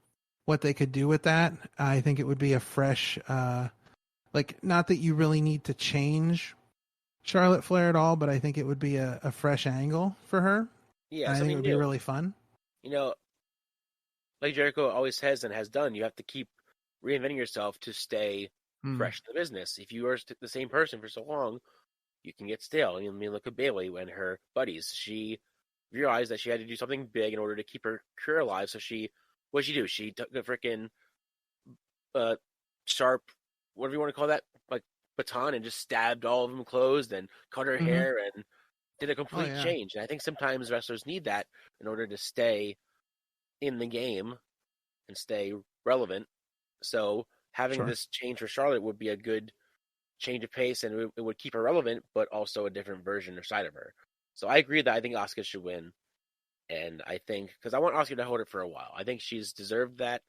[SPEAKER 3] what they could do with that. I think it would be a fresh, not that you really need to change Charlotte Flair at all, but I think it would be a fresh angle for her.
[SPEAKER 4] Yeah,
[SPEAKER 3] I think it would be really fun.
[SPEAKER 4] Like Jericho always says and has done, you have to keep reinventing yourself to stay fresh in the business. If you are the same person for so long, you can get stale. I mean, look at Bayley and her buddies. She realized that she had to do something big in order to keep her career alive. So what did she do? She took the freaking sharp, whatever you want to call that, like baton, and just stabbed all of them closed and cut her hair and did a complete change. And I think sometimes wrestlers need that in order to stay in the game and stay relevant. So having this change for Charlotte would be a good change of pace, and it would keep her relevant, but also a different version or side of her. So I agree that I think Asuka should win. And I think, because I want Asuka to hold it for a while. I think she's deserved that.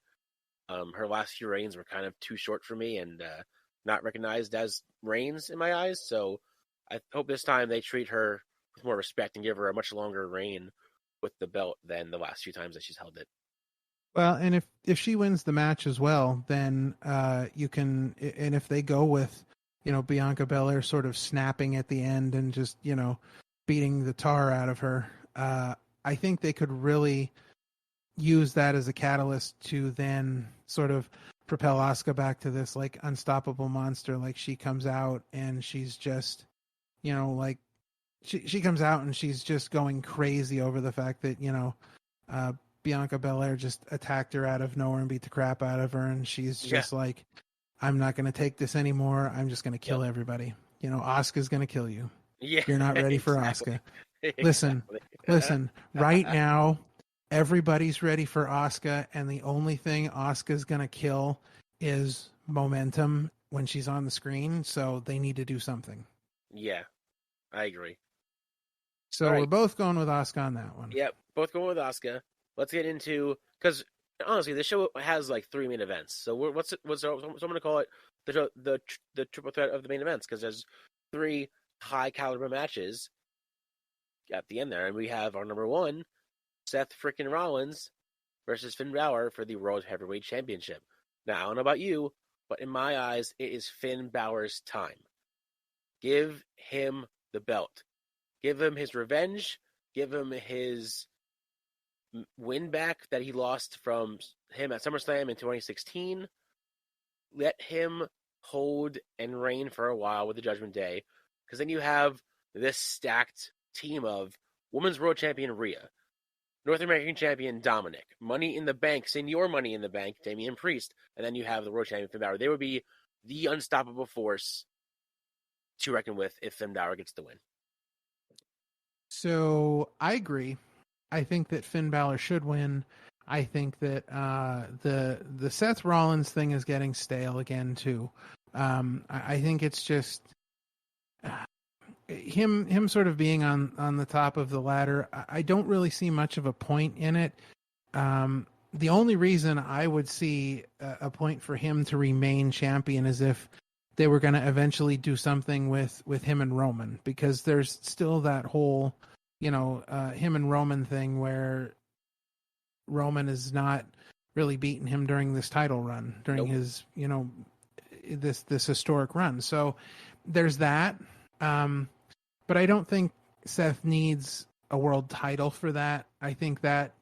[SPEAKER 4] Her last few reigns were kind of too short for me and not recognized as reigns in my eyes. So I hope this time they treat her with more respect and give her a much longer reign with the belt than the last few times that she's held it.
[SPEAKER 3] Well, and if she wins the match as well, then you can, and if they go with Bianca Belair sort of snapping at the end and just, beating the tar out of her. I think they could really use that as a catalyst to then sort of propel Asuka back to this like unstoppable monster. Like she comes out and she's just, like she comes out and she's just going crazy over the fact that, Bianca Belair just attacked her out of nowhere and beat the crap out of her. And she's just like, I'm not going to take this anymore. I'm just going to kill everybody. Asuka's going to kill you.
[SPEAKER 4] Yeah,
[SPEAKER 3] you're not ready for Asuka. Listen,
[SPEAKER 4] Exactly.
[SPEAKER 3] right now, everybody's ready for Asuka, and the only thing Asuka's going to kill is momentum when she's on the screen, so they need to do something.
[SPEAKER 4] Yeah, I agree.
[SPEAKER 3] So we're both going with Asuka on that one.
[SPEAKER 4] Yep, both going with Asuka. Let's get into, because honestly, the show has like 3 main events. So so I'm going to call it the triple threat of the main events, because there's 3 high caliber matches at the end there, and we have our number 1, Seth frickin' Rollins versus Finn Balor for the World Heavyweight Championship. Now, I don't know about you, but in my eyes, it is Finn Balor's time. Give him the belt. Give him his revenge. Give him his win back that he lost from him at SummerSlam in 2016. Let him hold and reign for a while with the Judgment Day, because then you have this stacked team of Women's World Champion Rhea, North American Champion Dominic, Money in the Bank, Senior Money in the Bank, Damian Priest, and then you have the World Champion Finn Balor. They would be the unstoppable force to reckon with if Finn Balor gets the win.
[SPEAKER 3] So I agree. I think that Finn Balor should win. I think that the Seth Rollins thing is getting stale again too. I think it's just him sort of being on the top of the ladder. I don't really see much of a point in it. The only reason I would see a point for him to remain champion is if they were going to eventually do something with him and Roman, because there's still that whole, him and Roman thing where Roman is not really beating him during this title run, during his, this historic run. So there's that. But I don't think Seth needs a world title for that. I think that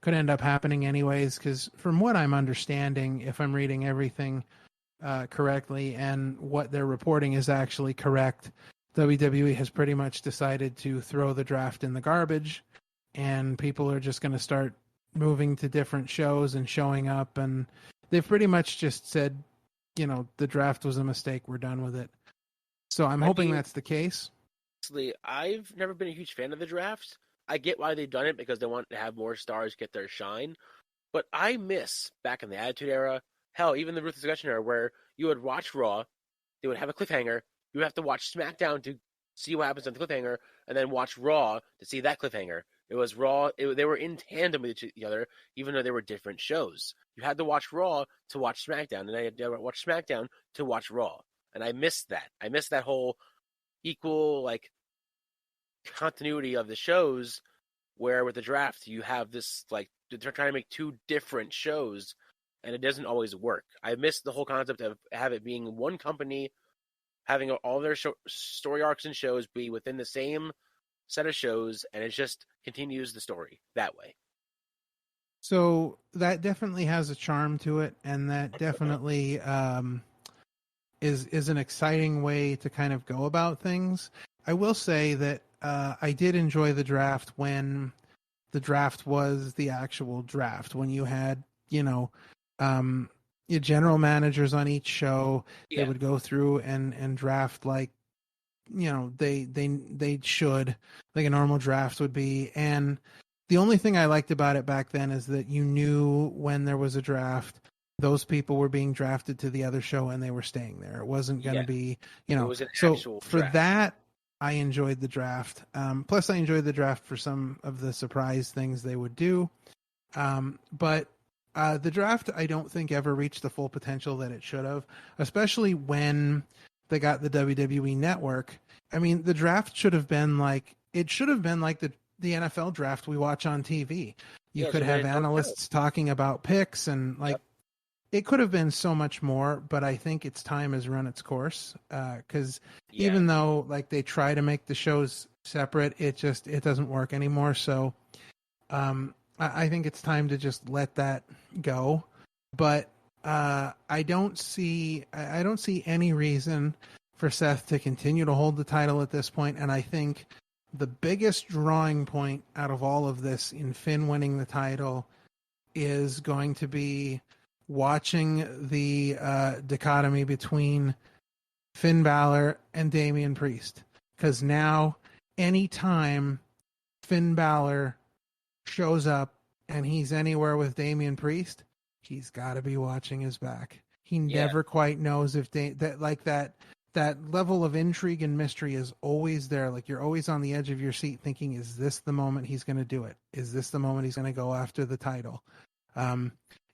[SPEAKER 3] could end up happening anyways, because from what I'm understanding, if I'm reading everything correctly and what they're reporting is actually correct, WWE has pretty much decided to throw the draft in the garbage, and people are just going to start moving to different shows and showing up, and they've pretty much just said, the draft was a mistake, we're done with it. So I'm hoping that's the case.
[SPEAKER 4] I've never been a huge fan of the draft. I get why they've done it, because they want to have more stars get their shine. But I miss back in the Attitude Era, hell, even the Ruthless Aggression Era, where you would watch Raw, they would have a cliffhanger, you would have to watch SmackDown to see what happens on the cliffhanger, and then watch Raw to see that cliffhanger. It was Raw, they were in tandem with each other, even though they were different shows. You had to watch Raw to watch SmackDown, and then you had to watch SmackDown to watch Raw. And I missed that. I missed that whole equal, continuity of the shows, where with the draft, you have this, they're trying to make 2 different shows, and it doesn't always work. I miss the whole concept of have it being one company, having all their story arcs and shows be within the same set of shows, and it just continues the story that way.
[SPEAKER 3] So that definitely has a charm to it, and that definitely is an exciting way to kind of go about things. I will say that I did enjoy the draft when the draft was the actual draft, when you had, your general managers on each show. They would go through and draft they should, like a normal draft would be. And the only thing I liked about it back then is that you knew when there was a draft, those people were being drafted to the other show and they were staying there. It wasn't going to be,
[SPEAKER 4] It was an
[SPEAKER 3] so
[SPEAKER 4] actual
[SPEAKER 3] for
[SPEAKER 4] draft.
[SPEAKER 3] that, I enjoyed the draft. Plus I enjoyed the draft for some of the surprise things they would do. But the draft, I don't think ever reached the full potential that it should have, especially when they got the WWE Network. I mean, the draft should have been like the NFL draft we watch on TV. You could have analysts talking about picks and it could have been so much more, but I think its time has run its course. Because even though like they try to make the shows separate, it doesn't work anymore. So I think it's time to just let that go. But I don't see any reason for Seth to continue to hold the title at this point. And I think the biggest drawing point out of all of this in Finn winning the title is going to be watching the dichotomy between Finn Balor and Damian Priest. Because now, anytime Finn Balor shows up and he's anywhere with Damian Priest, he's got to be watching his back. He never quite knows if that level of intrigue and mystery is always there. Like you're always on the edge of your seat thinking, is this the moment he's going to do it? Is this the moment he's going to go after the title?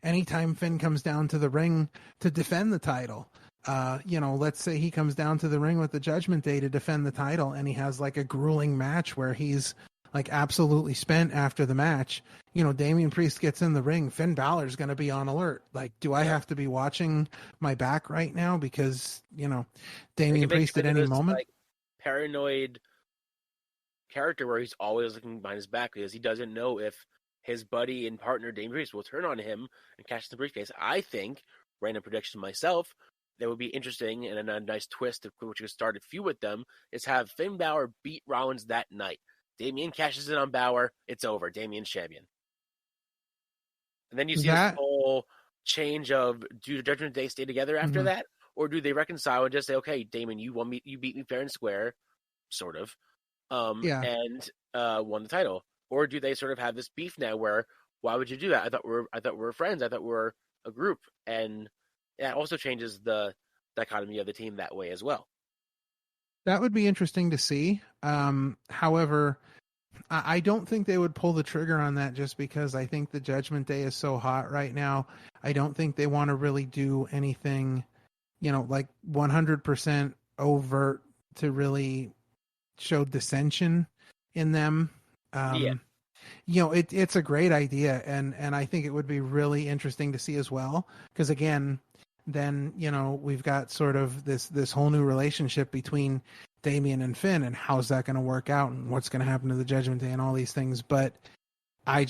[SPEAKER 3] Anytime Finn comes down to the ring to defend the title, let's say he comes down to the ring with the Judgment Day to defend the title and he has like a grueling match where he's like absolutely spent after the match. Damian Priest gets in the ring, Finn Balor's going to be on alert. Like, do I have to be watching my back right now? Because, Damian Priest at any moment. Like,
[SPEAKER 4] paranoid character where he's always looking behind his back because he doesn't know if his buddy and partner Damian Priest will turn on him and catch the briefcase. I think, random prediction myself, that would be interesting and a nice twist of which could start a feud with them is have Finn Balor beat Rollins that night. Damian cashes in on Balor. It's over. Damian's champion. And then you see this whole change of, do the Judgment Day stay together after that? Or do they reconcile and just say, okay, Damon, you beat me fair and square, sort of, and won the title? Or do they sort of have this beef now where, why would you do that? I thought we were friends. I thought we were a group. And that also changes the dichotomy of the team that way as well.
[SPEAKER 3] That would be interesting to see. However, I don't think they would pull the trigger on that just because I think the Judgment Day is so hot right now. I don't think they want to really do anything, like 100% overt to really show dissension in them. It's a great idea. And I think it would be really interesting to see as well. Because again, then, we've got sort of this whole new relationship between Damian and Finn, and how's that going to work out, and what's going to happen to the Judgment Day, and all these things. But I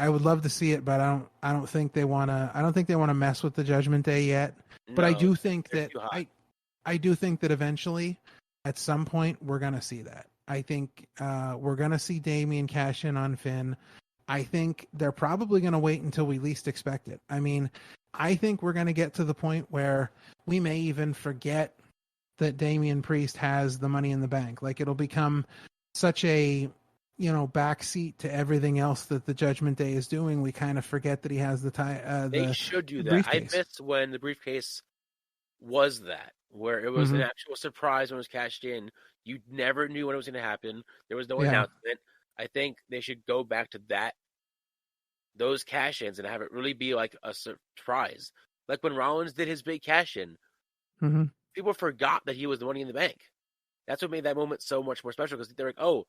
[SPEAKER 3] would love to see it, but I don't think they want to mess with the Judgment Day yet. But I do think that I do think that eventually, at some point, we're going to see that. I think we're going to see Damian cash in on Finn. I think they're probably going to wait until we least expect it. I mean, I think we're going to get to the point where we may even forget that Damian Priest has the Money in the Bank. Like, it'll become such a, backseat to everything else that the Judgment Day is doing. We kind of forget that he has
[SPEAKER 4] they should do that. Briefcase. I missed when the briefcase was that, where it was an actual surprise when it was cashed in. You never knew when it was going to happen. There was no announcement. I think they should go back to those cash-ins and have it really be like a surprise. Like when Rollins did his big cash-in, people forgot that he was the Money in the Bank. That's what made that moment so much more special because they're like, oh,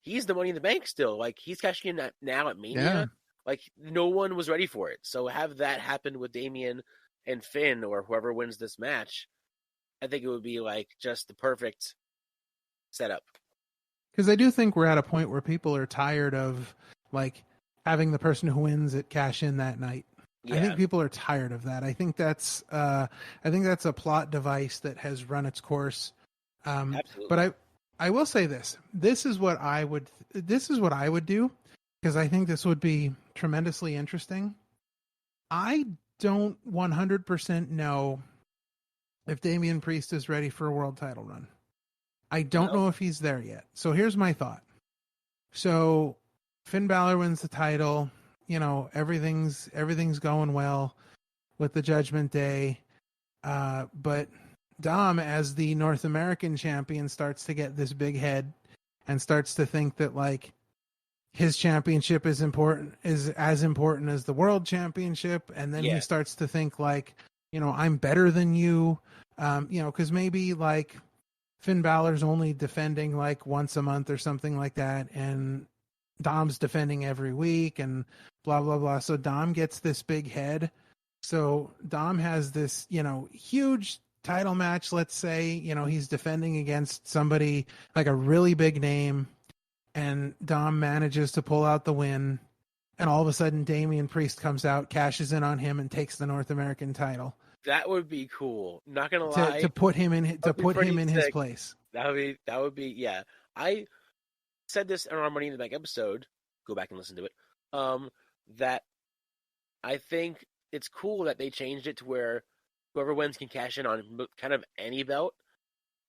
[SPEAKER 4] he's the Money in the Bank still. Like, he's cashing in now at Mania. Yeah. Like, no one was ready for it. So have that happen with Damian and Finn or whoever wins this match. I think it would be like just the perfect setup.
[SPEAKER 3] Because I do think we're at a point where people are tired of like having the person who wins it cash in that night. Yeah. I think people are tired of that. I think that's a plot device that has run its course.
[SPEAKER 4] Absolutely.
[SPEAKER 3] But I will say this. This is what I would do because I think this would be tremendously interesting. I don't 100% know if Damian Priest is ready for a world title run. I don't know if he's there yet. So here's my thought. So Finn Balor wins the title. Everything's going well with the Judgment Day. But Dom, as the North American champion, starts to get this big head and starts to think that like his championship is as important as the world championship. And then he starts to think like, I'm better than you. Cause maybe like Finn Balor's only defending like once a month or something like that. And Dom's defending every week and blah, blah, blah. So Dom gets this big head So Dom has this, huge title match. Let's say, he's defending against somebody like a really big name, and Dom manages to pull out the win. And all of a sudden, Damian Priest comes out, cashes in on him, and takes the North American title.
[SPEAKER 4] That would be cool. Not gonna lie,
[SPEAKER 3] to put him in his place.
[SPEAKER 4] That would be yeah. I said this in our Money in the Bank episode. Go back and listen to it. That I think it's cool that they changed it to where whoever wins can cash in on kind of any belt.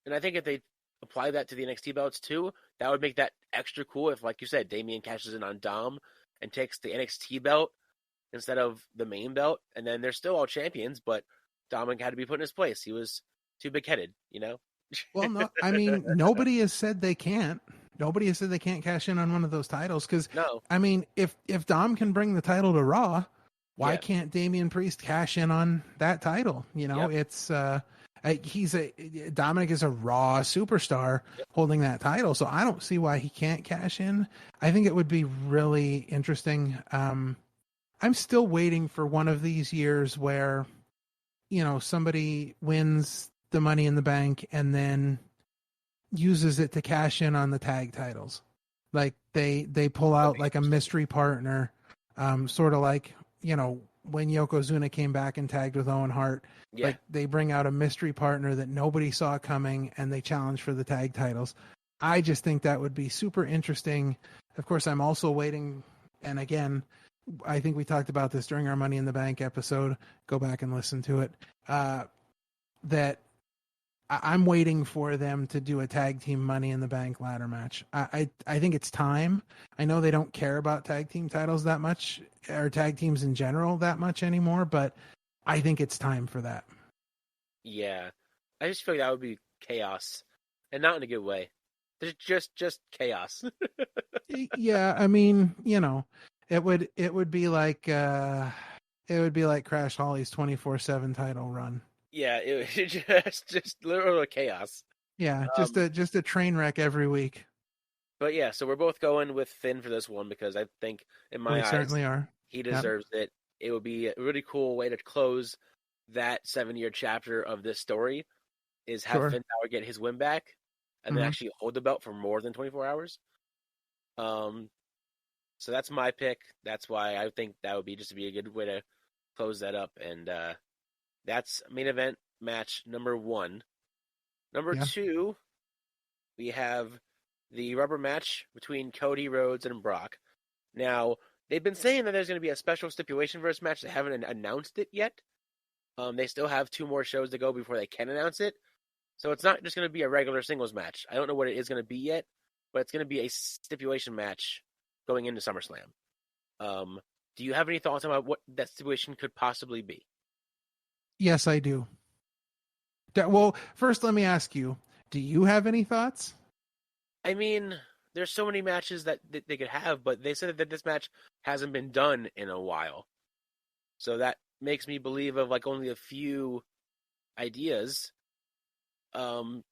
[SPEAKER 4] And I think if they apply that to the NXT belts too, that would make that extra cool. If, like you said, Damian cashes in on Dom and takes the NXT belt instead of the main belt, and then they're still all champions, but Dominic had to be put in his place. He was too big-headed,
[SPEAKER 3] Well, no, I mean, nobody has said they can't. Nobody has said they can't cash in on one of those titles because,
[SPEAKER 4] no.
[SPEAKER 3] I mean, if Dom can bring the title to Raw, why can't Damian Priest cash in on that title? It's Dominic is a Raw superstar holding that title, so I don't see why he can't cash in. I think it would be really interesting. I'm still waiting for one of these years where, somebody wins the Money in the Bank and then uses it to cash in on the tag titles. Like they pull out like a mystery partner, sort of like, when Yokozuna came back and tagged with Owen Hart, like they bring out a mystery partner that nobody saw coming and they challenge for the tag titles. I just think that would be super interesting. Of course, I'm also waiting. And again, I think we talked about this during our Money in the Bank episode. Go back and listen to it. That I'm waiting for them to do a tag team Money in the Bank ladder match. I think it's time. I know they don't care about tag team titles that much, or tag teams in general that much anymore, but I think it's time for that.
[SPEAKER 4] Yeah. I just feel like that would be chaos, and not in a good way. Just chaos.
[SPEAKER 3] Yeah, I mean, it would be like Crash Holly's 24/7 title run.
[SPEAKER 4] Yeah, it just literal chaos.
[SPEAKER 3] Yeah, just a train wreck every week.
[SPEAKER 4] But yeah, so we're both going with Finn for this one because I think, in my eyes,
[SPEAKER 3] certainly are.
[SPEAKER 4] He deserves it. It would be a really cool way to close that 7-year chapter of this story. Is have Finn Balor get his win back, and then actually hold the belt for more than 24 hours. So that's my pick. That's why I think that would be a good way to close that up. And that's main event match number 1. Number 2, we have the rubber match between Cody Rhodes and Brock. Now, they've been saying that there's going to be a special stipulation for this match. They haven't announced it yet. They still have 2 more shows to go before they can announce it. So it's not just going to be a regular singles match. I don't know what it is going to be yet, but it's going to be a stipulation match going into SummerSlam. Do you have any thoughts about what that stipulation could possibly be?
[SPEAKER 3] Yes, I do. Well, first let me ask you, do you have any thoughts?
[SPEAKER 4] I mean, there's so many matches that they could have, but they said that this match hasn't been done in a while. So that makes me believe of like only a few ideas. My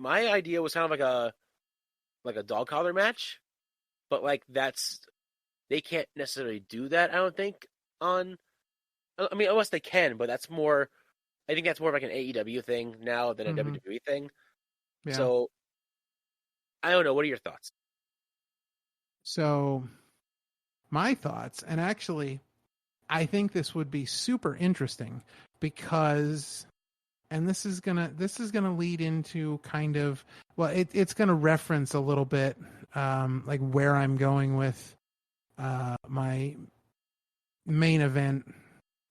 [SPEAKER 4] idea was kind of like a dog collar match, but like they can't necessarily do that, I don't think, I mean, unless they can, but I think that's more of like an AEW thing now than a WWE thing. Yeah. So, I don't know. What are your thoughts?
[SPEAKER 3] So, my thoughts, and actually, I think this would be super interesting because, and this is gonna lead into kind of, well, it's gonna reference a little bit, like where I'm going with my main event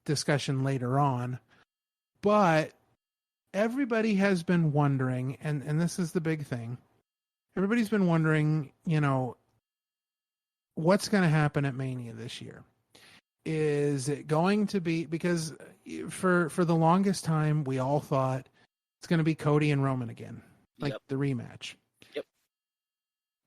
[SPEAKER 3] discussion later on. But everybody has been wondering, and this is the big thing, everybody's been wondering, what's going to happen at Mania this year? Is it going to be, because for the longest time we all thought it's going to be Cody and Roman again, like the rematch.
[SPEAKER 4] Yep.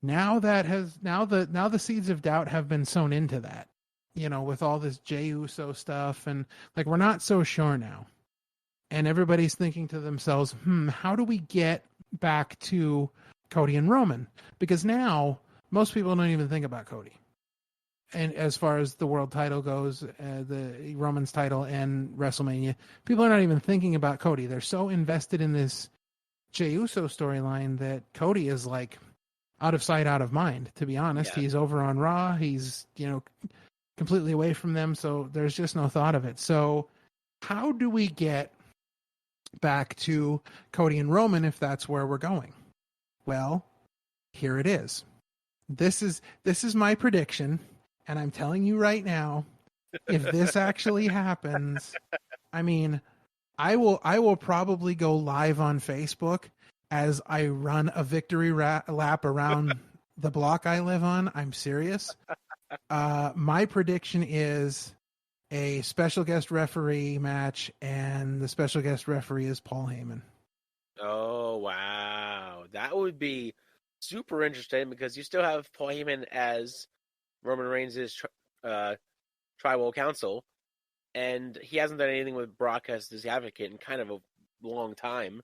[SPEAKER 3] Now the seeds of doubt have been sown into that, with all this Jey Uso stuff, and like we're not so sure now. And everybody's thinking to themselves, how do we get back to Cody and Roman? Because now most people don't even think about Cody. and as far as the world title goes, the Roman's title and WrestleMania, people are not even thinking about Cody. They're so invested in this Jey Uso storyline that Cody is like out of sight, out of mind, to be honest.
[SPEAKER 4] Yeah.
[SPEAKER 3] He's over on Raw. He's, completely away from them. So there's just no thought of it. So how do we get back to Cody and Roman if that's where we're going? Well, here it is. This is my prediction, and I'm telling you right now, if this actually happens, I mean, I will probably go live on Facebook as I run a victory lap around the block I live on. I'm serious. My prediction is a special guest referee match, and the special guest referee is Paul Heyman.
[SPEAKER 4] Oh, wow. That would be super interesting because you still have Paul Heyman as Roman Reigns' tribal counsel, and he hasn't done anything with Brock as his advocate in kind of a long time.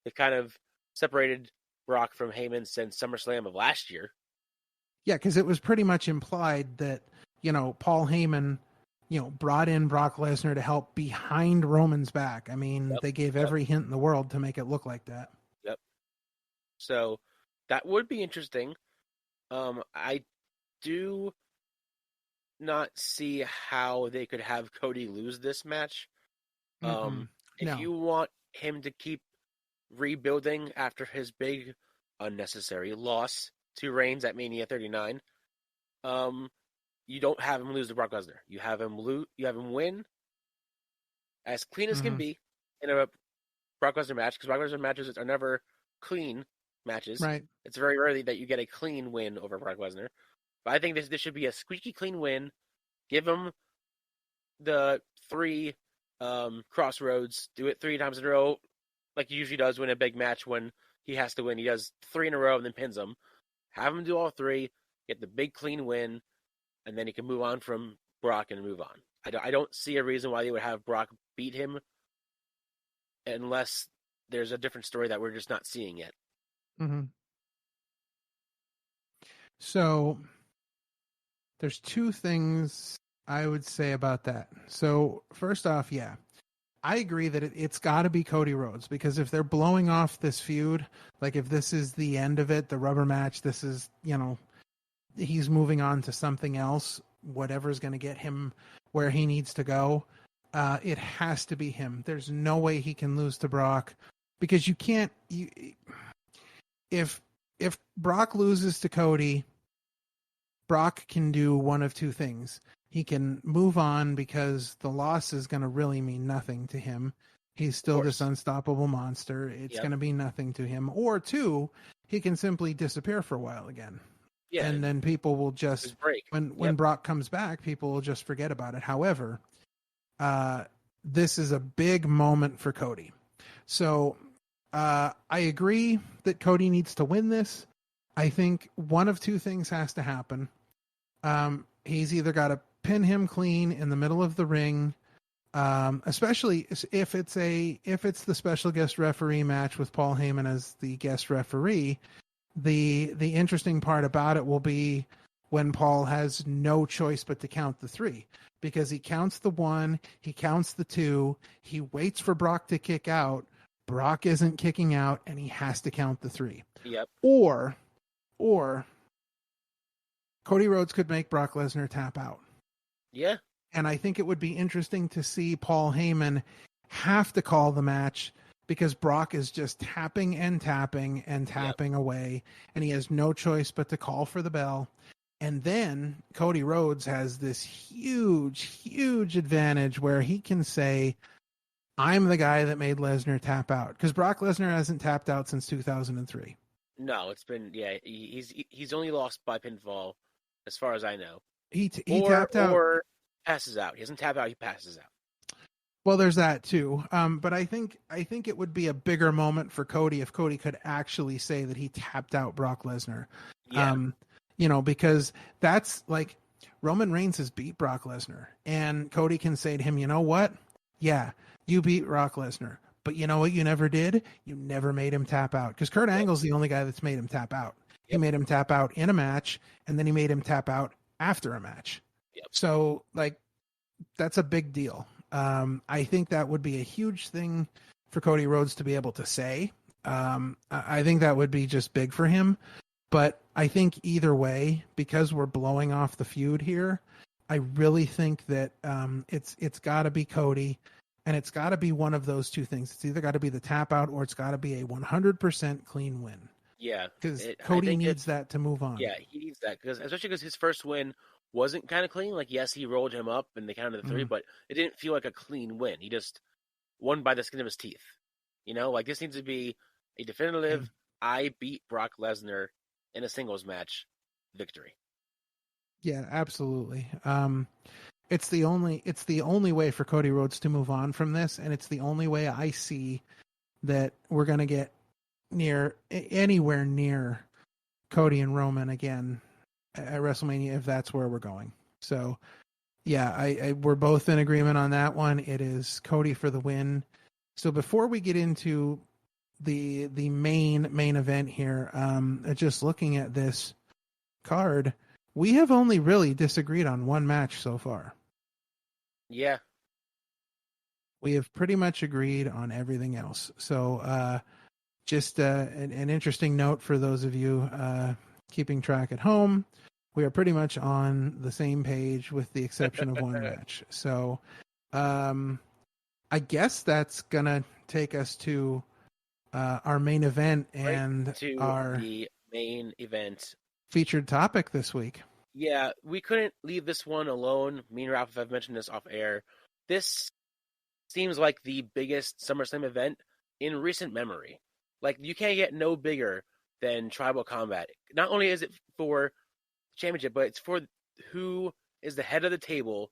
[SPEAKER 4] They've kind of separated Brock from Heyman since SummerSlam of last year.
[SPEAKER 3] Yeah, because it was pretty much implied that, Paul Heyman, brought in Brock Lesnar to help behind Roman's back. I mean, they gave every hint in the world to make it look like that.
[SPEAKER 4] Yep. So that would be interesting. I do not see how they could have Cody lose this match. If you want him to keep rebuilding after his big unnecessary loss to Reigns at Mania 39, you don't have him lose to Brock Lesnar. You have him win as clean as can be in a Brock Lesnar match, because Brock Lesnar matches are never clean matches.
[SPEAKER 3] Right.
[SPEAKER 4] It's very rarely that you get a clean win over Brock Lesnar. But I think this should be a squeaky clean win. Give him the 3 crossroads. Do it 3 times in a row, like he usually does win a big match when he has to win. He does 3 in a row and then pins them. Have him do all 3, get the big clean win, and then he can move on from Brock and move on. I don't see a reason why they would have Brock beat him unless there's a different story that we're just not seeing yet.
[SPEAKER 3] Mm-hmm. So there's 2 things I would say about that. So first off, yeah, I agree that it's got to be Cody Rhodes, because if they're blowing off this feud, like if this is the end of it, the rubber match, this is, he's moving on to something else, whatever's going to get him where he needs to go, it has to be him. There's no way he can lose to Brock, because you can't. If Brock loses to Cody, Brock can do one of 2 things. He can move on because the loss is going to really mean nothing to him. He's still this unstoppable monster. It's going to be nothing to him. Or 2, he can simply disappear for a while again. Yeah, and then people will just when Brock comes back, people will just forget about it. However, this is a big moment for Cody. So I agree that Cody needs to win this. I think one of 2 things has to happen. He's either got to pin him clean in the middle of the ring, especially if it's the special guest referee match with Paul Heyman as the guest referee. The interesting part about it will be when Paul has no choice but to count the 3, because he counts the 1, he counts the 2, he waits for Brock to kick out. Brock isn't kicking out, and he has to count the 3.
[SPEAKER 4] Yep.
[SPEAKER 3] Or Cody Rhodes could make Brock Lesnar tap out.
[SPEAKER 4] Yeah.
[SPEAKER 3] And I think it would be interesting to see Paul Heyman have to call the match, because Brock is just tapping and tapping and tapping away, and he has no choice but to call for the bell. And then Cody Rhodes has this huge, huge advantage where he can say, I'm the guy that made Lesnar tap out. Because Brock Lesnar hasn't tapped out since 2003.
[SPEAKER 4] No, it's been, he's only lost by pinfall, as far as I know.
[SPEAKER 3] He tapped out.
[SPEAKER 4] Or passes out. He doesn't tap out, he passes out.
[SPEAKER 3] Well, there's that too. But I think it would be a bigger moment for Cody if Cody could actually say that he tapped out Brock Lesnar. Yeah. Because that's like Roman Reigns has beat Brock Lesnar, and Cody can say to him, you know what? Yeah, you beat Brock Lesnar, but you know what you never did? You never made him tap out. Because Kurt Angle's the only guy that's made him tap out. He made him tap out in a match, and then he made him tap out after a match.
[SPEAKER 4] Yep.
[SPEAKER 3] So, like, that's a big deal. I think that would be a huge thing for Cody Rhodes to be able to say. I think that would be just big for him. But I think either way, because we're blowing off the feud here, I really think that it's got to be Cody, and it's got to be one of those two things. It's either got to be the tap out or it's got to be a 100% clean win.
[SPEAKER 4] Yeah,
[SPEAKER 3] Because Cody needs that to move on.
[SPEAKER 4] Yeah, he needs that especially because his first win wasn't kind of clean. Like, yes, he rolled him up and they counted the three, but it didn't feel like a clean win. He just won by the skin of his teeth. Like, this needs to be a definitive I beat Brock Lesnar in a singles match victory.
[SPEAKER 3] Yeah, absolutely. It's the only way for Cody Rhodes to move on from this, and it's the only way I see that we're going to get anywhere near Cody and Roman again at WrestleMania, if that's where we're going. So, yeah, we're both in agreement on that one. It is Cody for the win. So before we get into the main event here, just looking at this card, we have only really disagreed on one match so far.
[SPEAKER 4] Yeah.
[SPEAKER 3] We have pretty much agreed on everything else. So just an interesting note for those of you keeping track at home. We are pretty much on the same page with the exception of one match. So I guess that's going to take us to our main event and
[SPEAKER 4] the main event
[SPEAKER 3] featured topic this week.
[SPEAKER 4] Yeah, we couldn't leave this one alone. Me and Ralph have mentioned this off air. This seems like the biggest SummerSlam event in recent memory. Like, you can't get no bigger than Tribal Combat. Not only is it for championship, but it's for who is the head of the table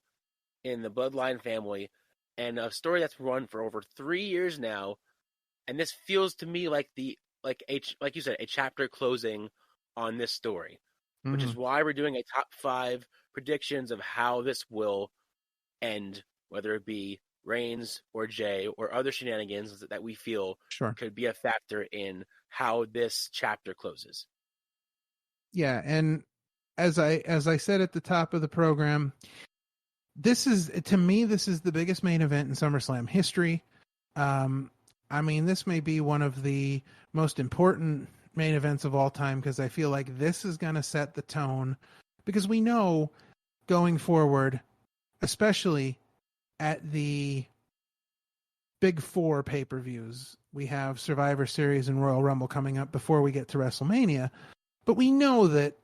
[SPEAKER 4] in the Bloodline family, and a story that's run for over 3 years now. And this feels to me like like you said, a chapter closing on this story, which is why we're doing a top 5 predictions of how this will end, whether it be Reigns or Jey or other shenanigans that we feel could be a factor in how this chapter closes.
[SPEAKER 3] Yeah, and as I said at the top of the program, this is the biggest main event in SummerSlam history. I mean, this may be one of the most important main events of all time, because I feel like this is going to set the tone, because we know going forward, especially at the big 4 pay-per-views, we have Survivor Series and Royal Rumble coming up before we get to WrestleMania, but we know that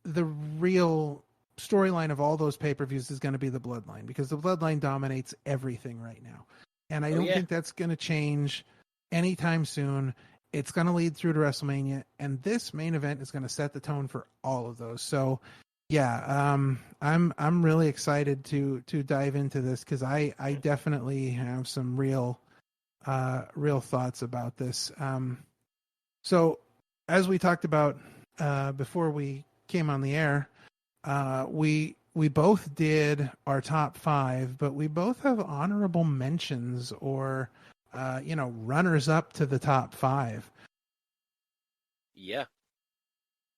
[SPEAKER 3] the real storyline of all those pay-per-views is going to be the Bloodline, because the Bloodline dominates everything right now. And I don't think that's going to change anytime soon. It's going to lead through to WrestleMania, and this main event is going to set the tone for all of those. So, yeah, I'm really excited to dive into this, because I definitely have some real thoughts about this. So, as we talked about before we came on the air, we both did our top 5, but we both have honorable mentions or runners up to the top 5.
[SPEAKER 4] Yeah.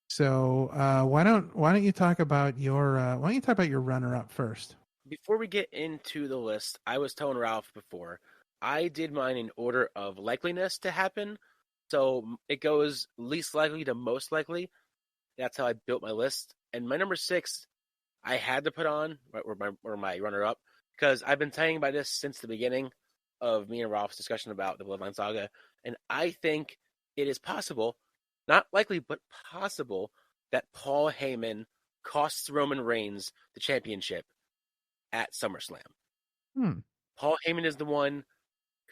[SPEAKER 3] So why don't you talk about your runner up first?
[SPEAKER 4] Before we get into the list, I was telling Ralph before, I did mine in order of likeliness to happen. So it goes least likely to most likely. That's how I built my list. And my number 6, I had to put on, or my runner-up, because I've been saying about this since the beginning of me and Ralph's discussion about the Bloodline Saga, and I think it is possible, not likely, but possible, that Paul Heyman costs Roman Reigns the championship at SummerSlam. Paul Heyman is the one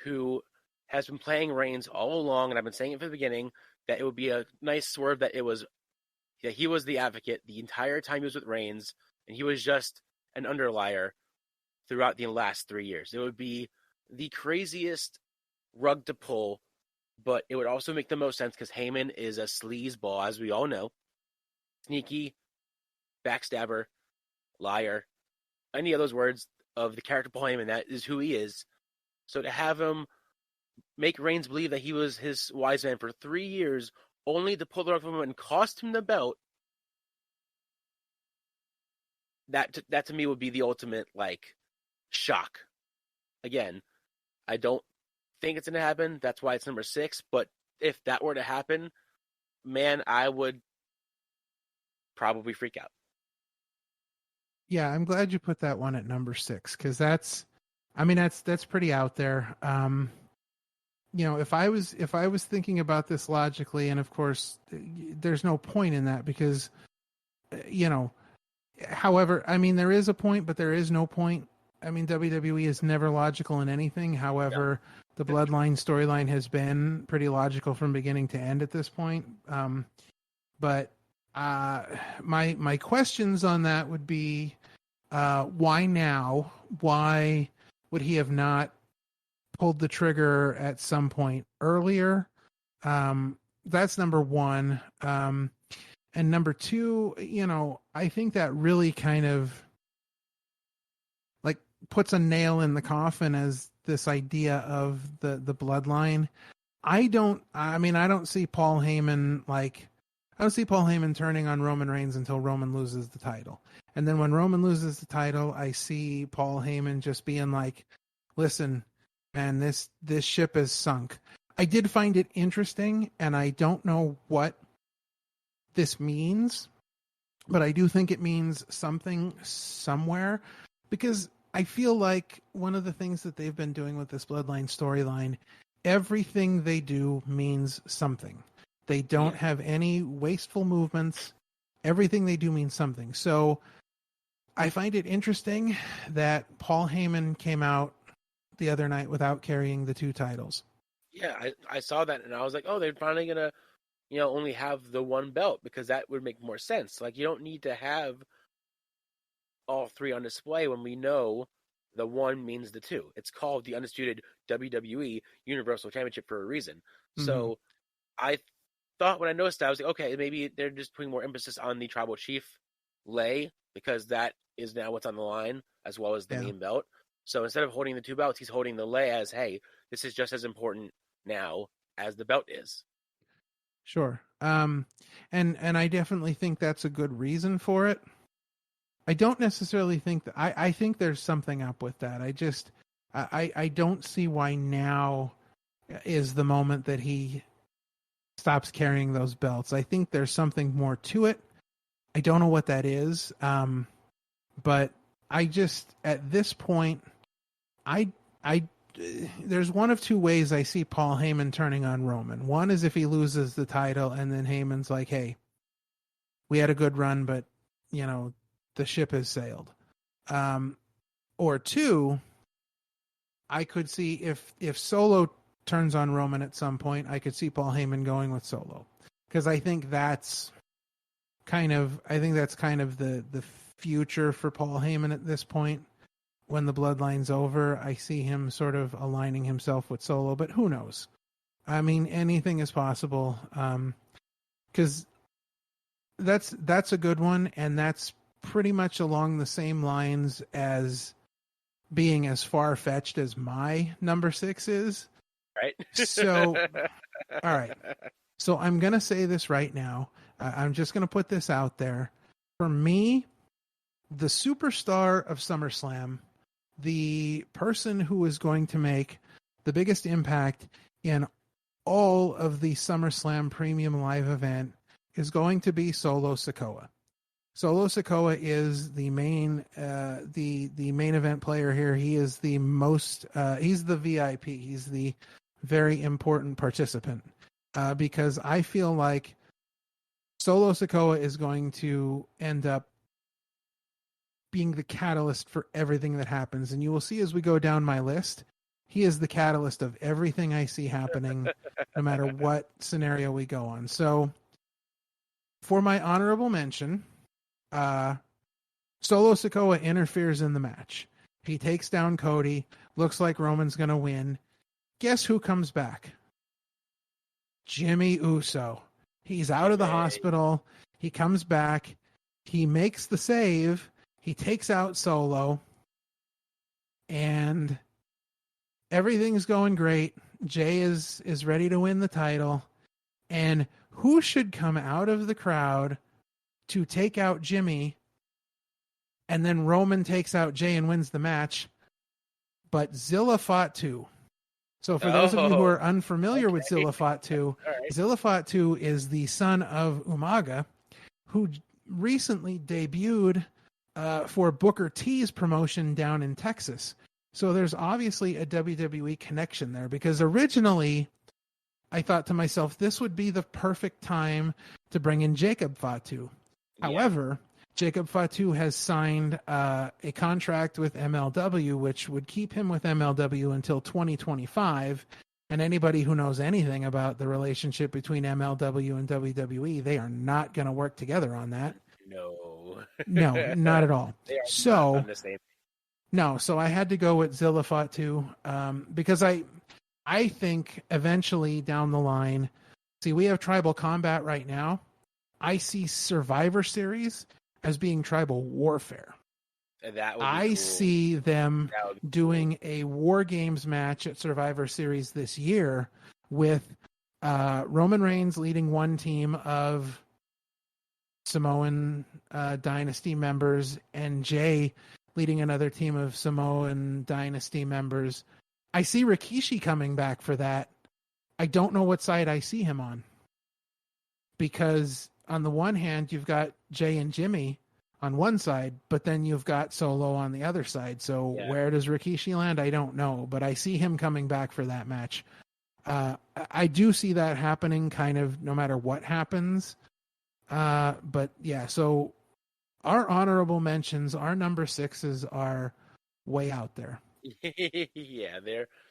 [SPEAKER 4] who has been playing Reigns all along, and I've been saying it from the beginning, that it would be a nice swerve that he was the advocate the entire time he was with Reigns, and he was just an underlier throughout the last 3 years. It would be the craziest rug to pull, but it would also make the most sense because Heyman is a sleazeball, as we all know. Sneaky, backstabber, liar, any of those words of the character Paul Heyman, that is who he is. So to have him make Reigns believe that he was his wise man for 3 years, only to pull the rug from him and cost him the belt, that to me would be the ultimate like shock. Again, I don't think it's going to happen. That's why it's number 6. But if that were to happen, man, I would probably freak out.
[SPEAKER 3] Yeah, I'm glad you put that one at number 6 because that's pretty out there. If I was thinking about this logically, and of course, there's no point in that because, however, I mean, there is a point, but there is no point. I mean, WWE is never logical in anything. However, the Bloodline storyline has been pretty logical from beginning to end at this point. But my questions on that would be, why now? Why would he have not pulled the trigger at some point earlier? That's number one. And number two, I think that really kind of like puts a nail in the coffin as this idea of the bloodline. I don't see Paul Heyman turning on Roman Reigns until Roman loses the title. And then when Roman loses the title, I see Paul Heyman just being like, listen, man, this ship is sunk. I did find it interesting, and I don't know what this means, but I do think it means something somewhere, because I feel like one of the things that they've been doing with this Bloodline storyline, everything they do means something. They don't have any wasteful movements. Everything they do means something. So I find it interesting that Paul Heyman came out the other night without carrying the 2 titles.
[SPEAKER 4] Yeah, I saw that and I was like, oh, they're finally going to, only have the 1 belt, because that would make more sense. Like, you don't need to have all 3 on display when we know the 1 means the 2. It's called the Undisputed WWE Universal Championship for a reason. Mm-hmm. So I thought when I noticed that, I was like, okay, maybe they're just putting more emphasis on the Tribal Chief lay, because that is now what's on the line, as well as the main belt. So instead of holding the 2 belts, he's holding the lay as, hey, this is just as important now as the belt is.
[SPEAKER 3] Sure. And I definitely think that's a good reason for it. I don't necessarily think that I think there's something up with that. I don't see why now is the moment that he stops carrying those belts. I think there's something more to it. I don't know what that is. But I just, at this point, there's one of 2 ways I see Paul Heyman turning on Roman. One is if he loses the title and then Heyman's like, hey, we had a good run, but, the ship has sailed. Or 2, I could see if Solo turns on Roman at some point, I could see Paul Heyman going with Solo. Because I think that's kind of the future for Paul Heyman at this point. When the bloodline's over, I see him sort of aligning himself with Solo, but who knows? I mean, anything is possible. Because that's a good one, and that's pretty much along the same lines as being as far-fetched as my number 6 is.
[SPEAKER 4] Right.
[SPEAKER 3] So, all right. So I'm going to say this right now. I'm just going to put this out there. For me, the superstar of SummerSlam, the person who is going to make the biggest impact in all of the SummerSlam Premium Live event is going to be Solo Sikoa. Solo Sikoa is the main the main event player here. He is the most he's the VIP. He's the very important participant because I feel like Solo Sikoa is going to end up being the catalyst for everything that happens. And you will see as we go down my list, he is the catalyst of everything I see happening, no matter what scenario we go on. So for my honorable mention, Solo Sikoa interferes in the match. He takes down Cody. Looks like Roman's going to win. Guess who comes back? Jey Uso. He's out of the hospital. He comes back. He makes the save. He takes out Solo. And everything's going great. Jey is ready to win the title. And who should come out of the crowd to take out Jimmy and then Roman takes out Jey and wins the match. But Zilla fought too. So for those of you who are unfamiliar with Zilla fought too,
[SPEAKER 4] right.
[SPEAKER 3] Zilla fought too is the son of Umaga, who recently debuted for Booker T's promotion down in Texas. So there's obviously a WWE connection there, because originally I thought to myself, this would be the perfect time to bring in Jacob Fatu.
[SPEAKER 4] Yeah.
[SPEAKER 3] However, Jacob Fatu has signed a contract with MLW, which would keep him with MLW until 2025. And anybody who knows anything about the relationship between MLW and WWE, they are not going to work together on that.
[SPEAKER 4] No.
[SPEAKER 3] No, not at all.
[SPEAKER 4] They are
[SPEAKER 3] So,
[SPEAKER 4] not on the same.
[SPEAKER 3] no, so I had to go with Zilla Fatu because I think eventually down the line, see, we have Tribal Combat right now. I see Survivor Series as being tribal warfare.
[SPEAKER 4] That would be
[SPEAKER 3] I
[SPEAKER 4] cool.
[SPEAKER 3] see them
[SPEAKER 4] That would be
[SPEAKER 3] doing a War Games match at Survivor Series this year with Roman Reigns leading one team of Samoan Dynasty members and Jey leading another team of Samoan Dynasty members. I see Rikishi coming back for that. I don't know what side I see him on. Because on the one hand, you've got Jey and Jimmy on one side, but then you've got Solo on the other side. So where does Rikishi land? I don't know, but I see him coming back for that match. I do see that happening kind of no matter what happens. But yeah, so our honorable mentions, our number 6s are way out there.
[SPEAKER 4] Yeah,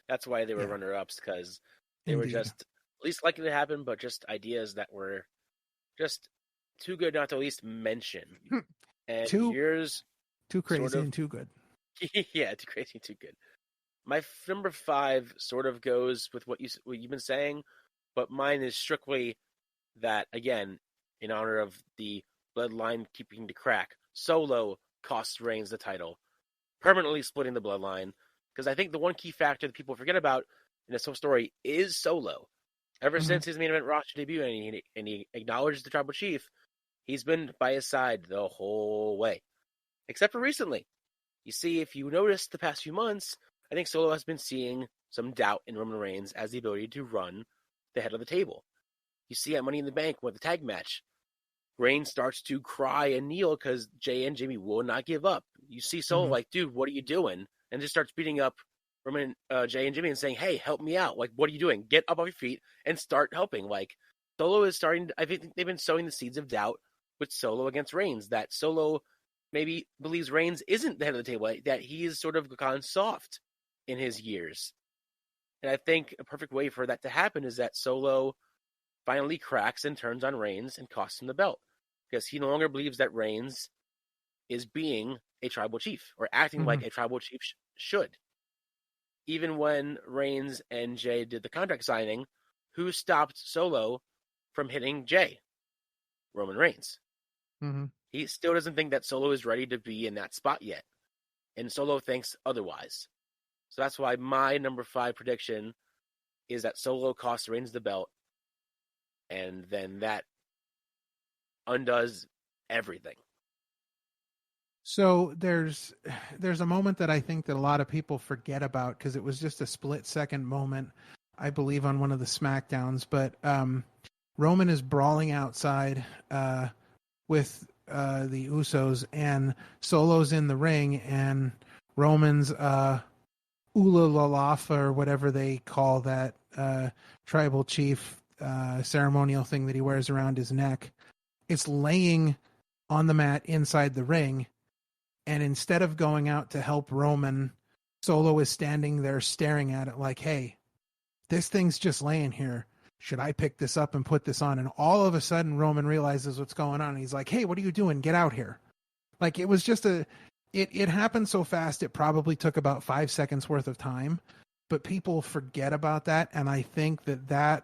[SPEAKER 4] that's why they were runner-ups, because they were
[SPEAKER 3] Indeed.
[SPEAKER 4] just least likely to happen, but just ideas that were just too good not to at least mention. And yours,
[SPEAKER 3] too crazy and too good.
[SPEAKER 4] Yeah, too crazy and too good. My number 5 sort of goes with what you've been saying, but mine is strictly that, again, in honor of the bloodline keeping the crack. Solo costs Reigns the title, permanently splitting the bloodline, because I think the one key factor that people forget about in this whole story is Solo. Ever since his main event roster debut and he acknowledged the tribal chief, he's been by his side the whole way. Except for recently. You see, if you notice the past few months, I think Solo has been seeing some doubt in Roman Reigns as the ability to run the head of the table. You see at Money in the Bank with the tag match, Reigns starts to cry and kneel because Jey and Jimmy will not give up. You see Solo like, dude, what are you doing? And just starts beating up Roman, Jey and Jimmy and saying, hey, help me out. Like, what are you doing? Get up off your feet and start helping. Like, Solo is starting I think they've been sowing the seeds of doubt with Solo against Reigns, that Solo maybe believes Reigns isn't the head of the table, that he is sort of gone soft in his years. And I think a perfect way for that to happen is that Solo finally cracks and turns on Reigns and costs him the belt, because he no longer believes that Reigns is being a tribal chief or acting like a tribal chief should. Even when Reigns and Jey did the contract signing, who stopped Solo from hitting Jey? Roman Reigns. He still doesn't think that Solo is ready to be in that spot yet. And Solo thinks otherwise. So that's why my number 5 prediction is that Solo costs Reigns the belt, and then that undoes everything.
[SPEAKER 3] So there's a moment that I think that a lot of people forget about, because it was just a split-second moment, I believe, on one of the SmackDowns. But Roman is brawling outside with the Usos, and Solo's in the ring, and Roman's Ulalalafa, or whatever they call that tribal chief ceremonial thing that he wears around his neck, it's laying on the mat inside the ring. And instead of going out to help Roman, Solo is standing there staring at it like, hey, this thing's just laying here. Should I pick this up and put this on? And all of a sudden, Roman realizes what's going on. And he's like, hey, what are you doing? Get out here. Like, it was just it happened so fast, it probably took about 5 seconds worth of time. But people forget about that. And I think that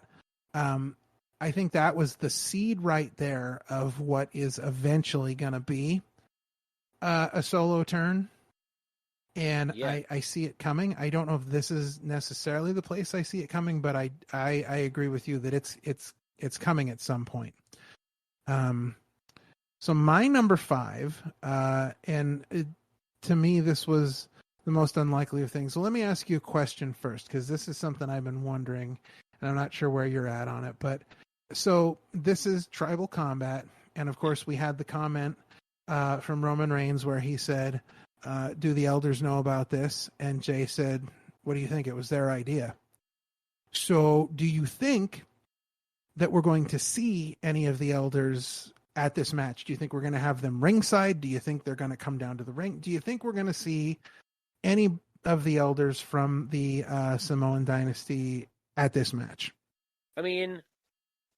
[SPEAKER 3] was the seed right there of what is eventually going to be a Solo turn. And I see it coming. I don't know if this is necessarily the place I see it coming, but I agree with you that it's coming at some point. So my number 5, to me, this was the most unlikely of things. So let me ask you a question first, because this is something I've been wondering, and I'm not sure where you're at on it. But so this is tribal combat, and of course we had the comment from Roman Reigns where he said, do the elders know about this? And Jey said, what do you think? It was their idea. So do you think that we're going to see any of the elders at this match? Do you think we're going to have them ringside? Do you think they're going to come down to the ring? Do you think we're going to see any of the elders from the Samoan dynasty at this match?
[SPEAKER 4] I mean,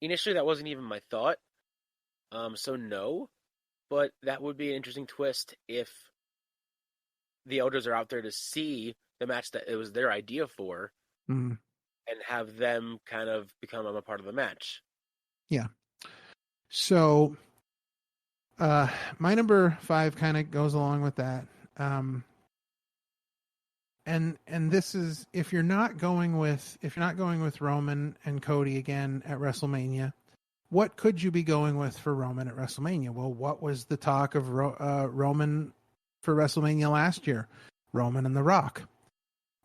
[SPEAKER 4] initially that wasn't even my thought. So no, but that would be an interesting twist if the elders are out there to see the match that it was their idea for, and have them kind of become a part of the match. Yeah.
[SPEAKER 3] So, my number 5 kind of goes along with that. And this is, if you're not going with Roman and Cody again at WrestleMania, what could you be going with for Roman at WrestleMania? Well, what was the talk of Roman for WrestleMania last year? Roman and The Rock.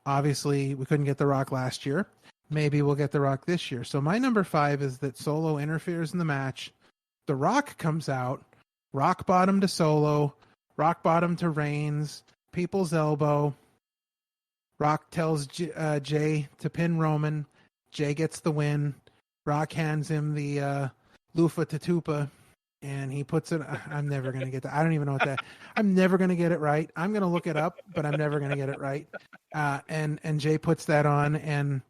[SPEAKER 3] Obviously, we couldn't get The Rock last year. Maybe we'll get The Rock this year. So my number 5 is that Solo interferes in the match. The Rock comes out, rock bottom to Solo, rock bottom to Reigns, people's elbow. Rock tells Jey to pin Roman. Jey gets the win. Rock hands him the Lufa Tatupa, and he puts it. I'm never going to get that. I don't even know what that. I'm never going to get it right. I'm going to look it up, but I'm never going to get it right. And Jey puts that on, and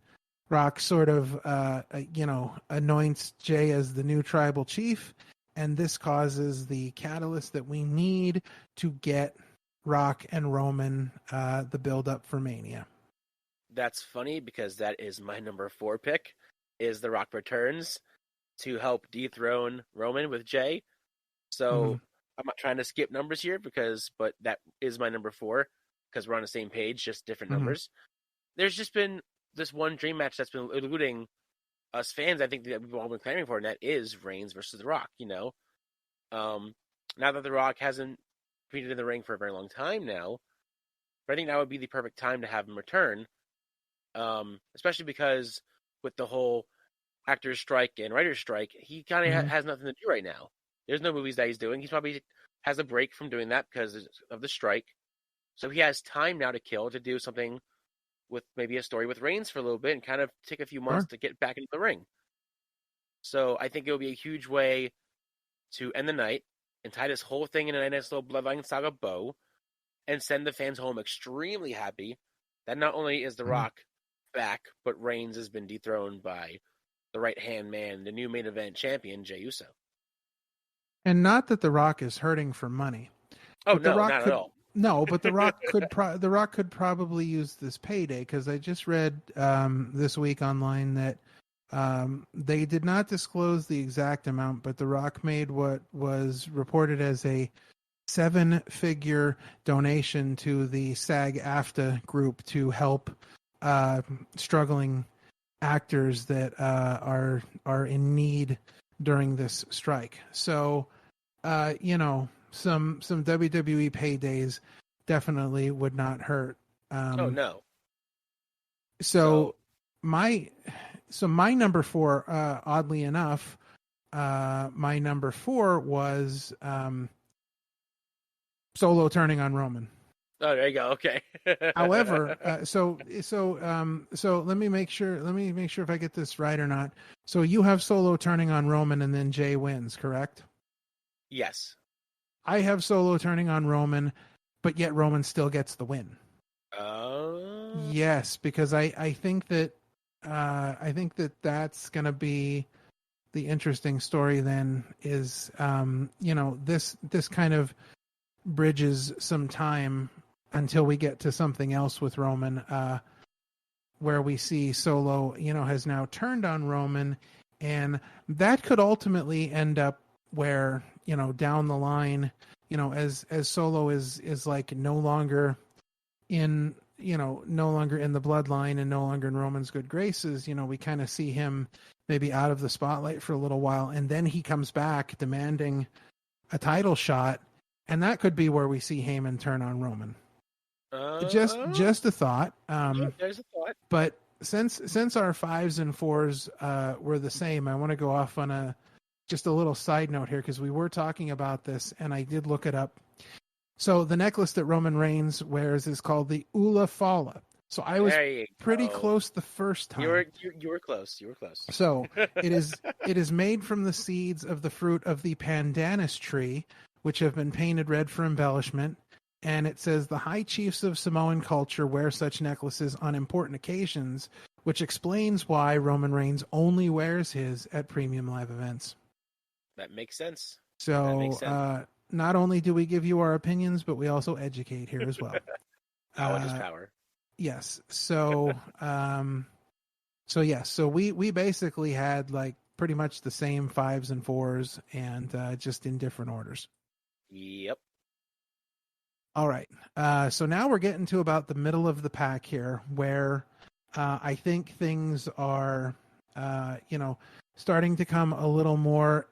[SPEAKER 3] Rock sort of anoints Jey as the new tribal chief, and this causes the catalyst that we need to get Rock and Roman the build up for Mania.
[SPEAKER 4] That's funny because that is my number 4 pick. Is The Rock returns to help dethrone Roman with Jey. So I'm not trying to skip numbers here but that is my number 4 because we're on the same page, just different numbers. There's just been this one dream match that's been eluding us fans. I think that we've all been clamoring for, and that is Reigns versus The Rock. Now that The Rock hasn't competed in the ring for a very long time now, but I think that would be the perfect time to have him return, especially because with the whole actors strike and writers strike, he kind of has nothing to do right now. There's no movies that he's doing. He's probably has a break from doing that because of the strike. So he has time now to kill to do something with maybe a story with Reigns for a little bit and kind of take a few months to get back into the ring. So I think it will be a huge way to end the night and tie this whole thing in a nice little Bloodline Saga bow and send the fans home extremely happy that not only is The Rock back, but Reigns has been dethroned by the right-hand man, the new main event champion, Jey Uso.
[SPEAKER 3] And not that The Rock is hurting for money.
[SPEAKER 4] Oh, no, not at all.
[SPEAKER 3] No, but The Rock could probably use this payday, because I just read this week online that they did not disclose the exact amount, but The Rock made what was reported as a 7-figure donation to the SAG-AFTRA group to help struggling actors that are in need during this strike. So, some WWE paydays definitely would not hurt.
[SPEAKER 4] Oh no.
[SPEAKER 3] So my number 4, oddly enough, my number 4 was Solo turning on Roman.
[SPEAKER 4] Oh, there you go. Okay.
[SPEAKER 3] However, so let me make sure if I get this right or not. So you have Solo turning on Roman and then Jey wins, correct?
[SPEAKER 4] Yes.
[SPEAKER 3] I have Solo turning on Roman, but yet Roman still gets the win. Yes, because I think that that's going to be the interesting story. Then is this kind of bridges some time until we get to something else with Roman, where we see Solo, has now turned on Roman, and that could ultimately end up where, down the line, as Solo is like no longer in the bloodline and no longer in Roman's good graces, we kind of see him maybe out of the spotlight for a little while, and then he comes back demanding a title shot, and that could be where we see Heyman turn on Roman. Just a thought.
[SPEAKER 4] There's a thought.
[SPEAKER 3] But since our 5s and 4s were the same, I want to go off on just a little side note here, because we were talking about this and I did look it up. So the necklace that Roman Reigns wears is called the Ula Fala. So I was pretty close the first time.
[SPEAKER 4] You were close. You were close.
[SPEAKER 3] So it is made from the seeds of the fruit of the pandanus tree, which have been painted red for embellishment. And it says the high chiefs of Samoan culture wear such necklaces on important occasions, which explains why Roman Reigns only wears his at premium live events.
[SPEAKER 4] That makes sense.
[SPEAKER 3] So not only do we give you our opinions, but we also educate here as well.
[SPEAKER 4] Knowledge is power.
[SPEAKER 3] Yes. So, So we basically had like pretty much the same 5s and 4s, and just in different orders.
[SPEAKER 4] Yep.
[SPEAKER 3] All right. So now we're getting to about the middle of the pack here, where I think things are, starting to come a little more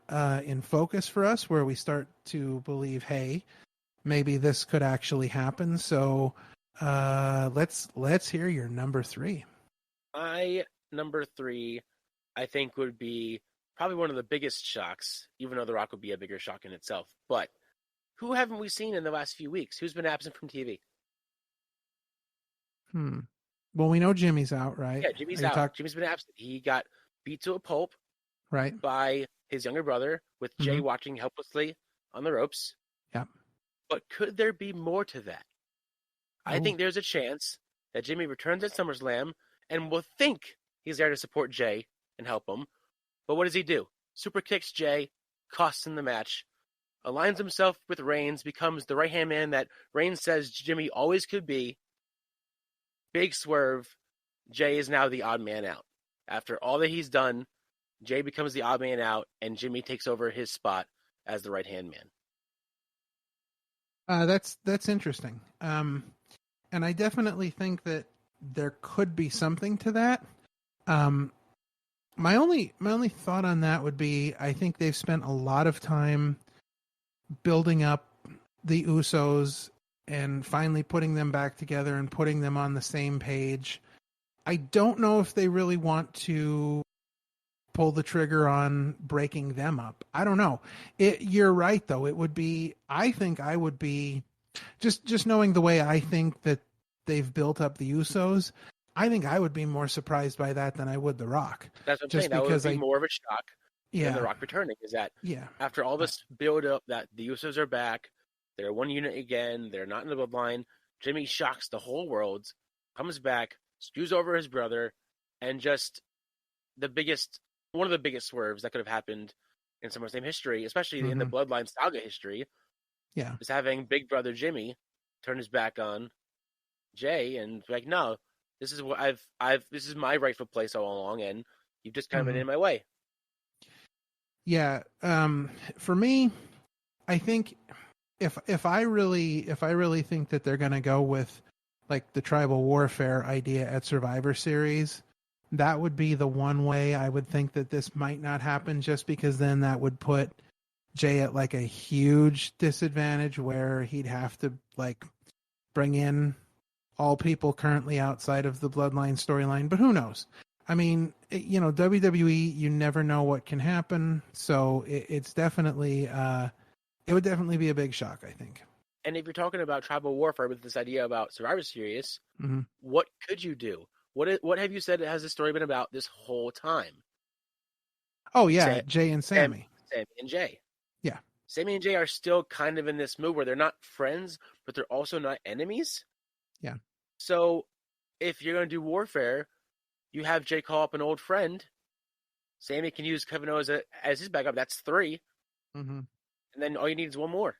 [SPEAKER 3] in focus for us, where we start to believe, hey, maybe this could actually happen. So let's hear your number 3.
[SPEAKER 4] My number 3, I think, would be probably one of the biggest shocks, even though The Rock would be a bigger shock in itself. But who haven't we seen in the last few weeks? Who's been absent from TV?
[SPEAKER 3] Well, we know Jimmy's out, right?
[SPEAKER 4] Yeah, Jimmy's out. Jimmy's been absent. He got beat to a pulp,
[SPEAKER 3] right,
[SPEAKER 4] by his younger brother, with Jey watching helplessly on the ropes.
[SPEAKER 3] Yeah.
[SPEAKER 4] But could there be more to that? I think there's a chance that Jimmy returns at SummerSlam and will think he's there to support Jey and help him. But what does he do? Super kicks Jey, costs him the match, aligns himself with Reigns, becomes the right-hand man that Reigns says Jimmy always could be. Big swerve. Jey is now the odd man out. After all that he's done, Jey becomes the odd man out, and Jimmy takes over his spot as the right-hand man.
[SPEAKER 3] That's interesting. And I definitely think that there could be something to that. My only thought on that would be, I think they've spent a lot of time building up the Usos and finally putting them back together and putting them on the same page. I don't know if they really want to pull the trigger on breaking them up. I don't know. You're right, though. It would be, I think I would be, just knowing the way I think that they've built up the Usos, I think I would be more surprised by that than I would The Rock.
[SPEAKER 4] That's what I'm saying. That would be more of a shock than The Rock returning. Is that after all this build up that the Usos are back, they're one unit again, they're not in the bloodline, Jimmy shocks the whole world, comes back, screws over his brother, and just one of the biggest swerves that could have happened in SummerSlam history, especially in the Bloodline Saga history, is having Big Brother Jimmy turn his back on Jey and be like, no, this is what this is my rightful place all along, and you've just kind of been in my way.
[SPEAKER 3] Yeah. For me, I think if I really think that they're going to go with like the tribal warfare idea at Survivor Series, that would be the one way I would think that this might not happen, just because then that would put Jey at like a huge disadvantage where he'd have to like bring in all people currently outside of the Bloodline storyline. But who knows? I mean, WWE, you never know what can happen. So it's definitely, it would definitely be a big shock, I think.
[SPEAKER 4] And if you're talking about tribal warfare with this idea about Survivor Series, what could you do? What have you said has this story been about this whole time?
[SPEAKER 3] Oh, yeah, Jey and Sammy.
[SPEAKER 4] Sammy and Jey.
[SPEAKER 3] Yeah.
[SPEAKER 4] Sammy and Jey are still kind of in this mood where they're not friends, but they're also not enemies.
[SPEAKER 3] Yeah.
[SPEAKER 4] So if you're going to do warfare, you have Jey call up an old friend. Sammy can use Kevin Owens as his backup. That's 3. And then all you need is one more.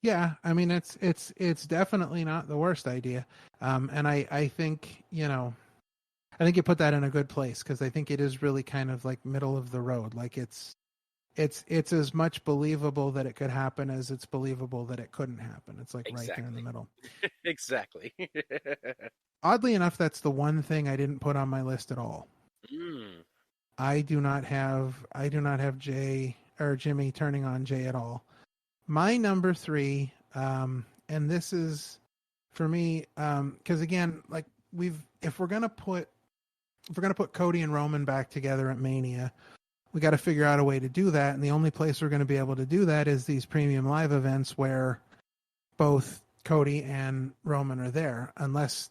[SPEAKER 3] Yeah, I mean it's definitely not the worst idea, and I think I think you put that in a good place, because I think it is really kind of like middle of the road. Like it's as much believable that it could happen as it's believable that it couldn't happen. It's like right there in the middle.
[SPEAKER 4] Exactly.
[SPEAKER 3] Oddly enough, that's the one thing I didn't put on my list at all. I do not have Jey or Jimmy turning on Jey at all. my number 3, and this is for me, because again, like if we're gonna put Cody and Roman back together at Mania, we got to figure out a way to do that, and the only place we're going to be able to do that is these premium live events where both Cody and Roman are there. Unless,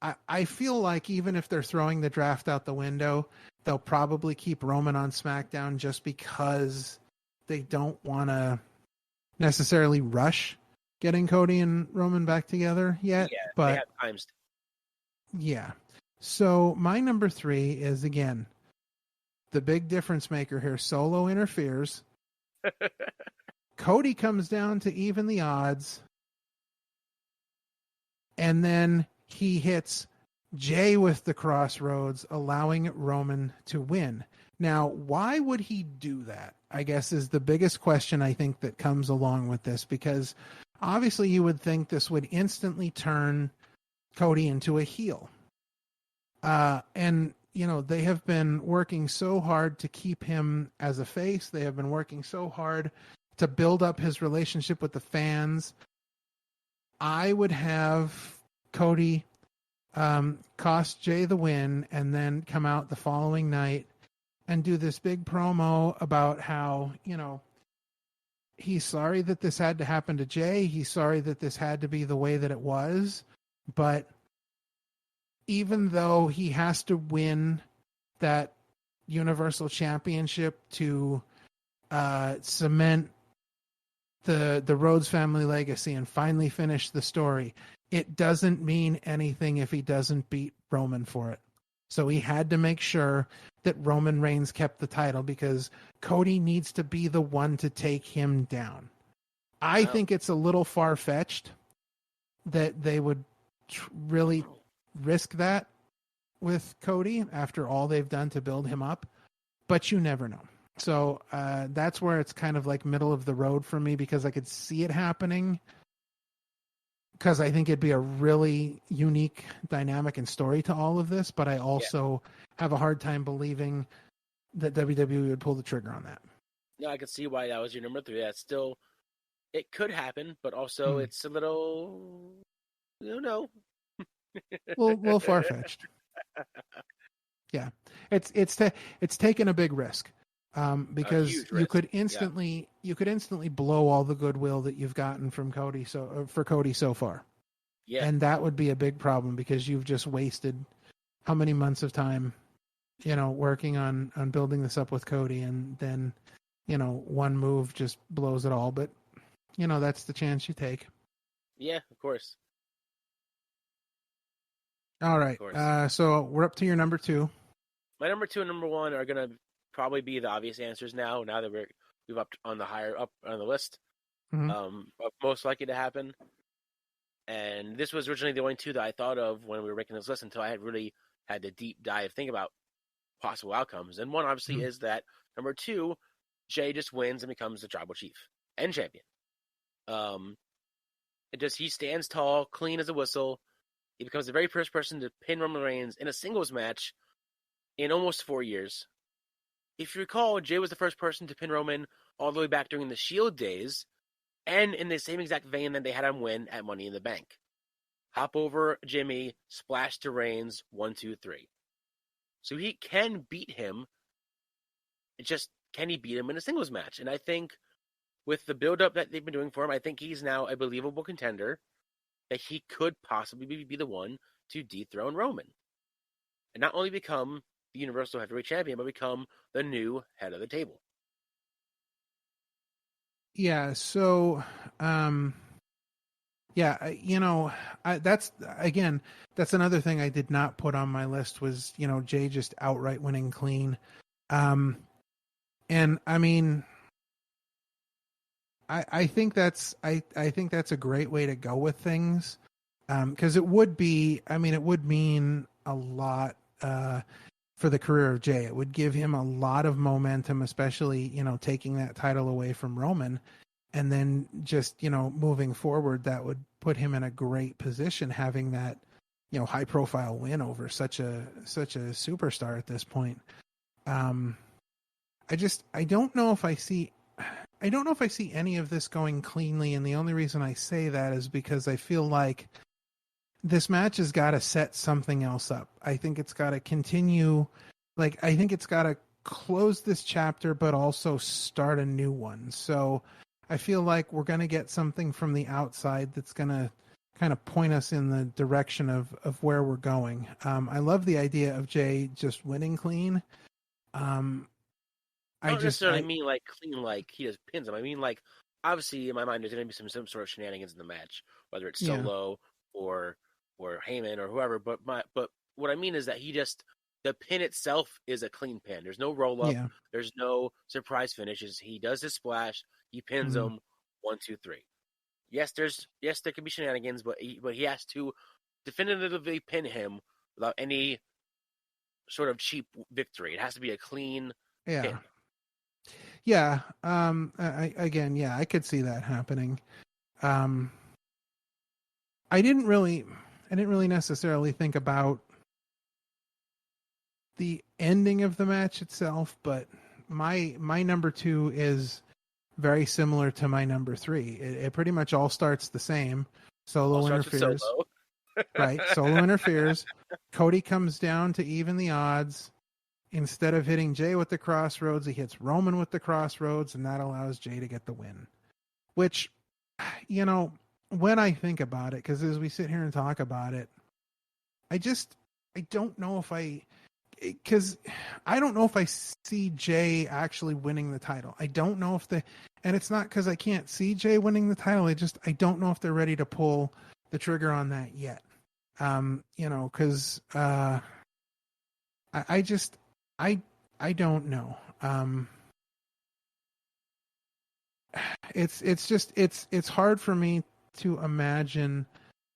[SPEAKER 3] I feel like even if they're throwing the draft out the window, they'll probably keep Roman on SmackDown just because they don't want to necessarily rush getting Cody and Roman back together yet.
[SPEAKER 4] Yeah,
[SPEAKER 3] but
[SPEAKER 4] they have times.
[SPEAKER 3] Yeah. So my number 3 is, again, the big difference maker here. Solo interferes. Cody comes down to even the odds. And then he hits Jey with the crossroads, allowing Roman to win. Now, why would he do that? I guess is the biggest question I think that comes along with this, because obviously you would think this would instantly turn Cody into a heel. And, they have been working so hard to keep him as a face. They have been working so hard to build up his relationship with the fans. I would have Cody cost Jey the win and then come out the following night and do this big promo about how, he's sorry that this had to happen to Jey. He's sorry that this had to be the way that it was. But even though he has to win that Universal Championship to cement the Rhodes family legacy and finally finish the story, it doesn't mean anything if he doesn't beat Roman for it. So he had to make sure that Roman Reigns kept the title because Cody needs to be the one to take him down. I think it's a little far-fetched that they would really risk that with Cody after all they've done to build him up, but you never know. So that's where it's kind of like middle of the road for me, because I could see it happening, because I think it'd be a really unique dynamic and story to all of this, but I also have a hard time believing that WWE would pull the trigger on that.
[SPEAKER 4] No, I can see why that was your number 3. That's still, it could happen, but also it's a little,
[SPEAKER 3] little far-fetched. Yeah, it's taken a big risk, because you could instantly blow all the goodwill that you've gotten from Cody for Cody so far. Yeah, and that would be a big problem because you've just wasted how many months of time, working on building this up with Cody, and then one move just blows it all. But that's the chance you take.
[SPEAKER 4] Yeah, of course.
[SPEAKER 3] All right. So we're up to your number 2.
[SPEAKER 4] My number 2 and number 1 are going to probably be the obvious answers now that we've upped on the higher up on the list.
[SPEAKER 3] Mm-hmm.
[SPEAKER 4] Most likely to happen. And this was originally the only 2 that I thought of when we were making this list until I had really had to deep dive, think about possible outcomes. And one obviously is that number 2, Jey just wins and becomes the tribal chief and champion. He stands tall, clean as a whistle. He becomes the very first person to pin Roman Reigns in a singles match in almost 4 years. If you recall, Jey was the first person to pin Roman all the way back during the Shield days, and in the same exact vein that they had him win at Money in the Bank. Hop over Jimmy, splash to Reigns, 1, 2, 3. So he can beat him. Can he beat him in a singles match? And I think with the build-up that they've been doing for him, I think he's now a believable contender, that he could possibly be the one to dethrone Roman. And not only become the Universal Heavyweight Champion, but become the new head of the table.
[SPEAKER 3] Yeah, so, that's another thing I did not put on my list was, Jey just outright winning clean. And I mean, I think that's a great way to go with things. Cause it would mean a lot, for the career of Jey. It would give him a lot of momentum, especially, taking that title away from Roman, and then just, moving forward, that would put him in a great position, having that, high profile win over such a superstar at this point. I don't know if I see I don't know if I see any of this going cleanly, and the only reason I say that is because I feel like this match has got to set something else up. I think it's got to continue. Like, I think it's got to close this chapter, but also start a new one. So I feel like we're going to get something from the outside that's going to kind of point us in the direction of where we're going. I love the idea of Jey just winning clean.
[SPEAKER 4] I don't necessarily mean like clean, like he just pins him. I mean, like, obviously in my mind there's going to be some sort of shenanigans in the match, whether it's Solo or Heyman or whoever. But what I mean is that the pin itself is a clean pin. There's no roll up. Yeah. There's no surprise finishes. He does his splash. He pins him 1, 2, 3. Yes, there could be shenanigans, but he has to definitively pin him without any sort of cheap victory. It has to be a clean pin.
[SPEAKER 3] Yeah. I could see that happening. I didn't really necessarily think about the ending of the match itself, but my number 2 is very similar to my number 3. It pretty much all starts the same. Solo interferes.
[SPEAKER 4] Solo.
[SPEAKER 3] Right. Solo interferes. Cody comes down to even the odds. Instead of hitting Jey with the crossroads, he hits Roman with the crossroads, and that allows Jey to get the win. Which, when I think about it, because as we sit here and talk about it, I don't know if I see Jey actually winning the title. I don't know and it's not because I can't see Jey winning the title. I don't know if they're ready to pull the trigger on that yet. Because I don't know. It's hard for me to imagine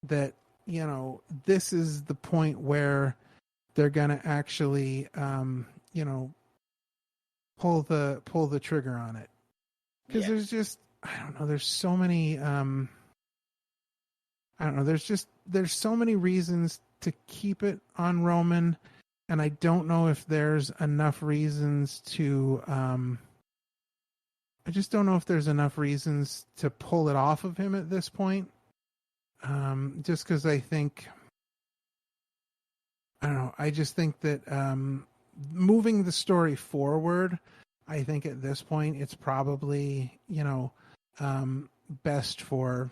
[SPEAKER 3] that, this is the point where they're going to actually, pull the trigger on it. Because there's just, I don't know, there's so many, there's so many reasons to keep it on Roman. And I don't know if there's enough reasons to, I just don't know if there's enough reasons to pull it off of him at this point. Just because I think, I don't know, I just think that moving the story forward, I think at this point it's probably, best for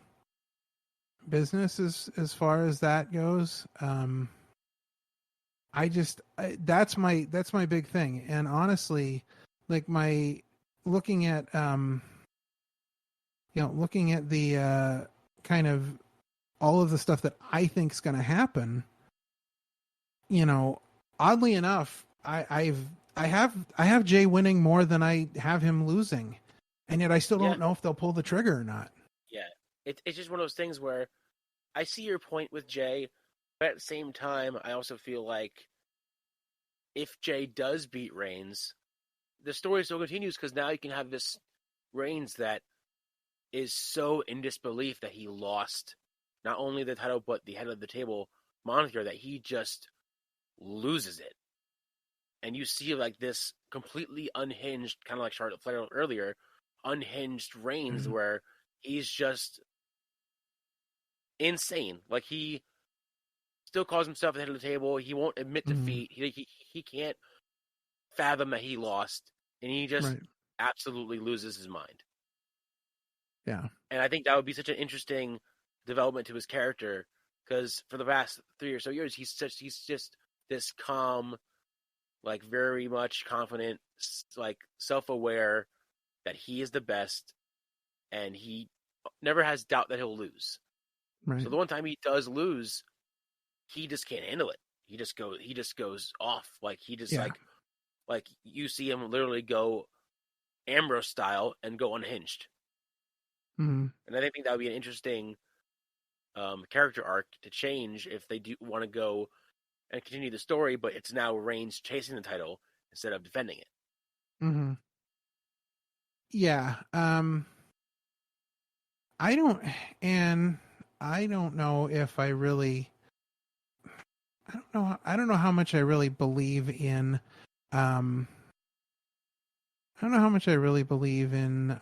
[SPEAKER 3] business as far as that goes. That's my big thing. And honestly, like looking at the kind of all of the stuff that I think is going to happen, oddly enough, I have Jey winning more than I have him losing, and yet I still don't know if they'll pull the trigger or not.
[SPEAKER 4] Yeah, it's just one of those things where I see your point with Jey, but at the same time, I also feel like if Jey does beat Reigns, the story still continues because now you can have this Reigns that is so in disbelief that he lost not only the title but the head of the table moniker, that he just loses it. And you see like this completely unhinged, kind of like Charlotte Flair earlier, unhinged Reigns where he's just insane. Like, he still calls himself the head of the table. He won't admit defeat. He can't fathom that he lost, and he just absolutely loses his mind.
[SPEAKER 3] Yeah.
[SPEAKER 4] And I think that would be such an interesting development to his character, because for the past 3 or so years, he's just this calm, like very much confident, like self-aware that he is the best, and he never has doubt that he'll lose.
[SPEAKER 3] Right.
[SPEAKER 4] So the one time he does lose, he just can't handle it. He just goes off. Like, he just like you see him literally go Ambrose style and go unhinged.
[SPEAKER 3] Mm-hmm.
[SPEAKER 4] And I think that would be an interesting character arc to change if they do want to go and continue the story, but it's now Reigns chasing the title instead of defending it.
[SPEAKER 3] Mm-hmm. Yeah. I don't know if I really, I don't know how much I really believe in, I I don't know how much I really believe in,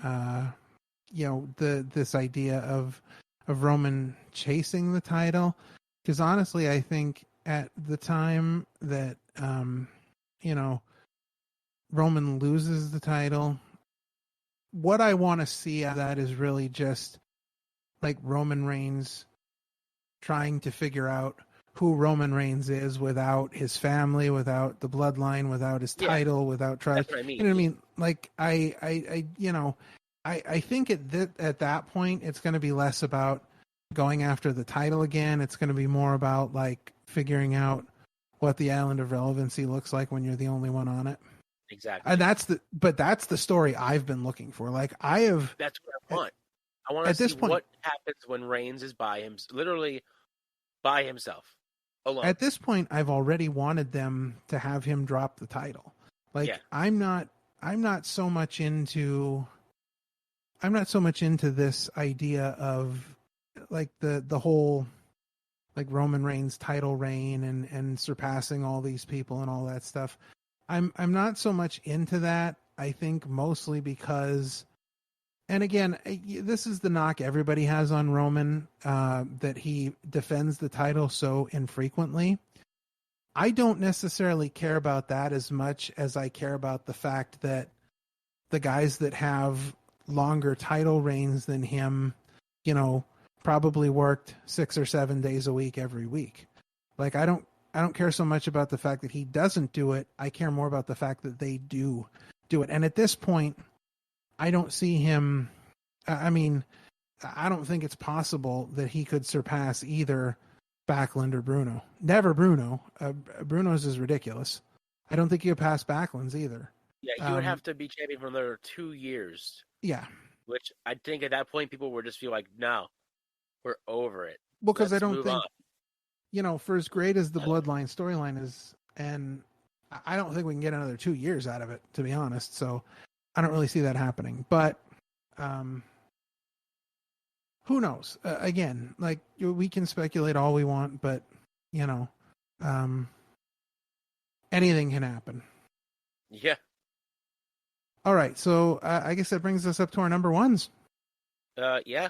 [SPEAKER 3] this idea of Roman chasing the title, because honestly, I think at the time that Roman loses the title, what I want to see out of that is really just like Roman Reigns trying to figure out who Roman Reigns is without his family, without the bloodline, without his title, without trust.
[SPEAKER 4] That's what I mean.
[SPEAKER 3] You know what I mean? Like I think at that point it's going to be less about going after the title again. It's going to be more about like figuring out what the Island of Relevancy looks like when you're the only one on it.
[SPEAKER 4] Exactly.
[SPEAKER 3] And that's the story I've been looking for. Like
[SPEAKER 4] that's what I want. I want to see what happens when Reigns is literally by himself, alone.
[SPEAKER 3] At this point, I've already wanted them to have him drop the title. Like I'm not so much into this idea of like the whole like Roman Reigns title reign and surpassing all these people and all that stuff. I'm not so much into that. I think mostly because, and again, this is the knock everybody has on Roman, that he defends the title so infrequently. I don't necessarily care about that as much as I care about the fact that the guys that have longer title reigns than him, probably worked 6 or 7 days a week every week. Like I don't care so much about the fact that he doesn't do it. I care more about the fact that they do it. And at this point, I don't see him. I mean, I don't think it's possible that he could surpass either Backlund or Bruno. Never Bruno. Bruno's is ridiculous. I don't think he could pass Backlund's either.
[SPEAKER 4] Yeah, he would have to be champion for another 2 years.
[SPEAKER 3] Yeah.
[SPEAKER 4] Which I think at that point people would just feel like, no, we're over it.
[SPEAKER 3] Well, because I don't think,
[SPEAKER 4] on.
[SPEAKER 3] For as great as the Bloodline storyline is, and I don't think we can get another 2 years out of it, to be honest. So I don't really see that happening. But who knows? Again, like we can speculate all we want, but anything can happen.
[SPEAKER 4] Yeah.
[SPEAKER 3] All right, so I guess that brings us up to our number ones.
[SPEAKER 4] Yeah,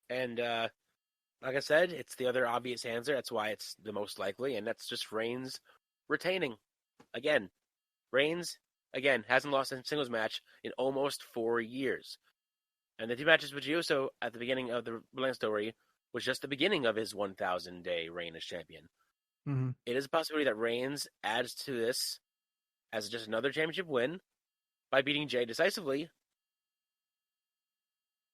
[SPEAKER 4] and like I said, it's the other obvious answer. That's why it's the most likely, and that's just Reigns retaining. Again, Reigns, hasn't lost a singles match in almost 4 years. And the 2 matches with Jey Uso at the beginning of the Bloodline story was just the beginning of his 1,000-day reign as champion.
[SPEAKER 3] Mm-hmm. It
[SPEAKER 4] is a possibility that Reigns adds to this as just another championship win by beating Jey decisively,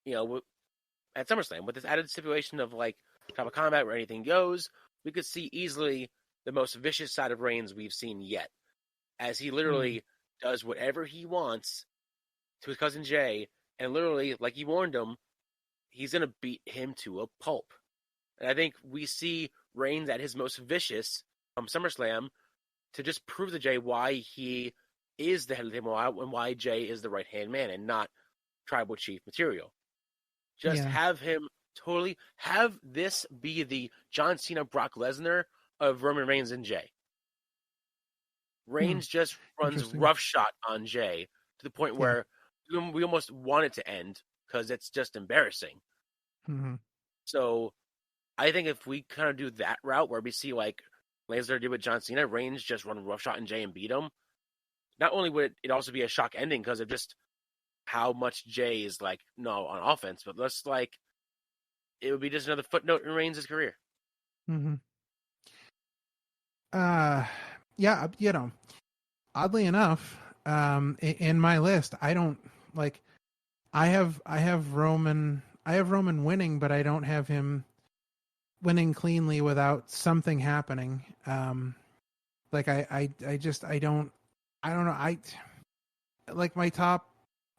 [SPEAKER 4] at SummerSlam. With this added stipulation of, like, type of combat where anything goes, we could see easily the most vicious side of Reigns we've seen yet, as he literally does whatever he wants to his cousin Jey, and literally, like he warned him, he's going to beat him to a pulp. And I think we see Reigns at his most vicious from SummerSlam to just prove to Jey why he is the head of the table and why Jey is the right-hand man and not tribal chief material. Just have him have this be the John Cena, Brock Lesnar of Roman Reigns and Jey. Reigns just runs roughshod on Jey to the point where we almost want it to end because it's just embarrassing.
[SPEAKER 3] Mm-hmm.
[SPEAKER 4] So I think if we kind of do that route where we see like Lesnar do with John Cena, Reigns just run roughshod on Jey and beat him, not only would it also be a shock ending because of just how much Jey is on offense, but it would be just another footnote in Reigns' career.
[SPEAKER 3] Mm-hmm. Oddly enough, in my list, I don't I have Roman winning, but I don't have him winning cleanly without something happening. I don't know.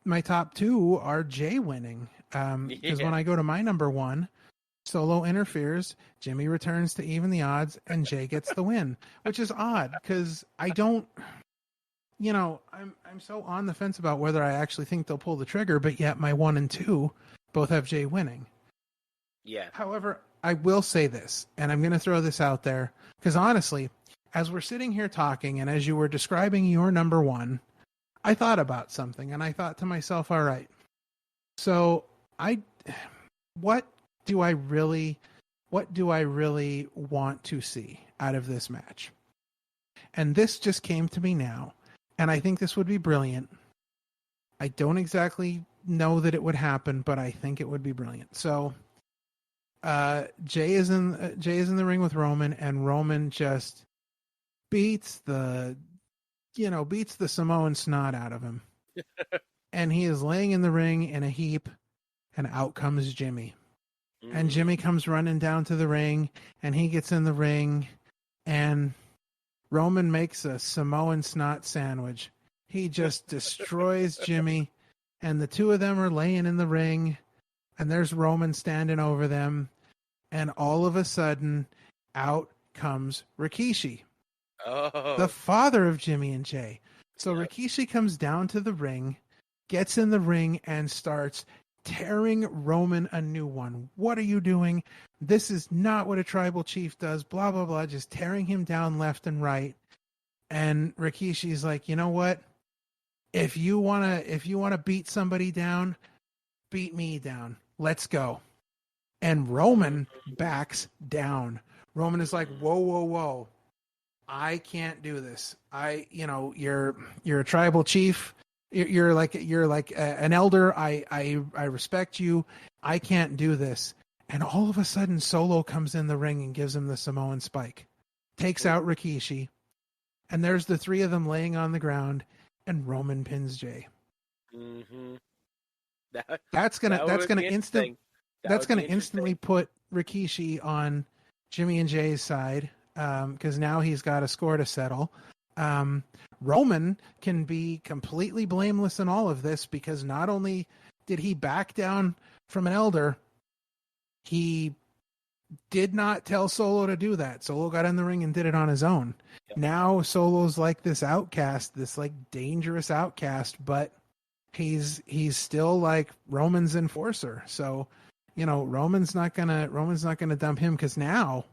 [SPEAKER 3] My top two are Jey winning. Because when I go to my number one, Solo interferes, Jimmy returns to even the odds, and Jey gets the win, which is odd because I don't, I'm so on the fence about whether I actually think they'll pull the trigger, but yet my 1 and 2 both have Jey winning.
[SPEAKER 4] Yeah.
[SPEAKER 3] However, I will say this, and I'm going to throw this out there, because honestly, as we're sitting here talking, and as you were describing your number one, I thought about something, and I thought to myself, all right, so what do I really want to see out of this match? And this just came to me now, and I think this would be brilliant. I don't exactly know that it would happen, but I think it would be brilliant. So, Jey is in the ring with Roman, and Roman just beats the Samoan snot out of him. And he is laying in the ring in a heap, and out comes Jimmy. And Jimmy comes running down to the ring, and he gets in the ring, and Roman makes a Samoan snot sandwich. He just destroys Jimmy, and the two of them are laying in the ring, and there's Roman standing over them, and all of a sudden, out comes Rikishi, the father of Jimmy and Jey. So Rikishi comes down to the ring, gets in the ring, and starts tearing Roman a new one. What are you doing? This is not what a tribal chief does, blah, blah, blah, just tearing him down left and right. And Rikishi's like, you know what? If you wanna beat somebody down, beat me down. Let's go. And Roman backs down. Roman is like, whoa, whoa, whoa. I can't do this. You're a tribal chief. You're like an elder. I respect you. I can't do this. And all of a sudden, Solo comes in the ring and gives him the Samoan spike, takes out Rikishi, and there's the three of them laying on the ground, and Roman pins Jey.
[SPEAKER 4] Mm-hmm.
[SPEAKER 3] That's gonna instantly put Rikishi on Jimmy and Jay's side, because now he's got a score to settle. Roman can be completely blameless in all of this, because not only did he back down from an elder, he did not tell Solo to do that. Solo got in the ring and did it on his own. Yep. Now Solo's like this outcast, this like dangerous outcast, but he's still like Roman's enforcer. So, Roman's not gonna dump him, because now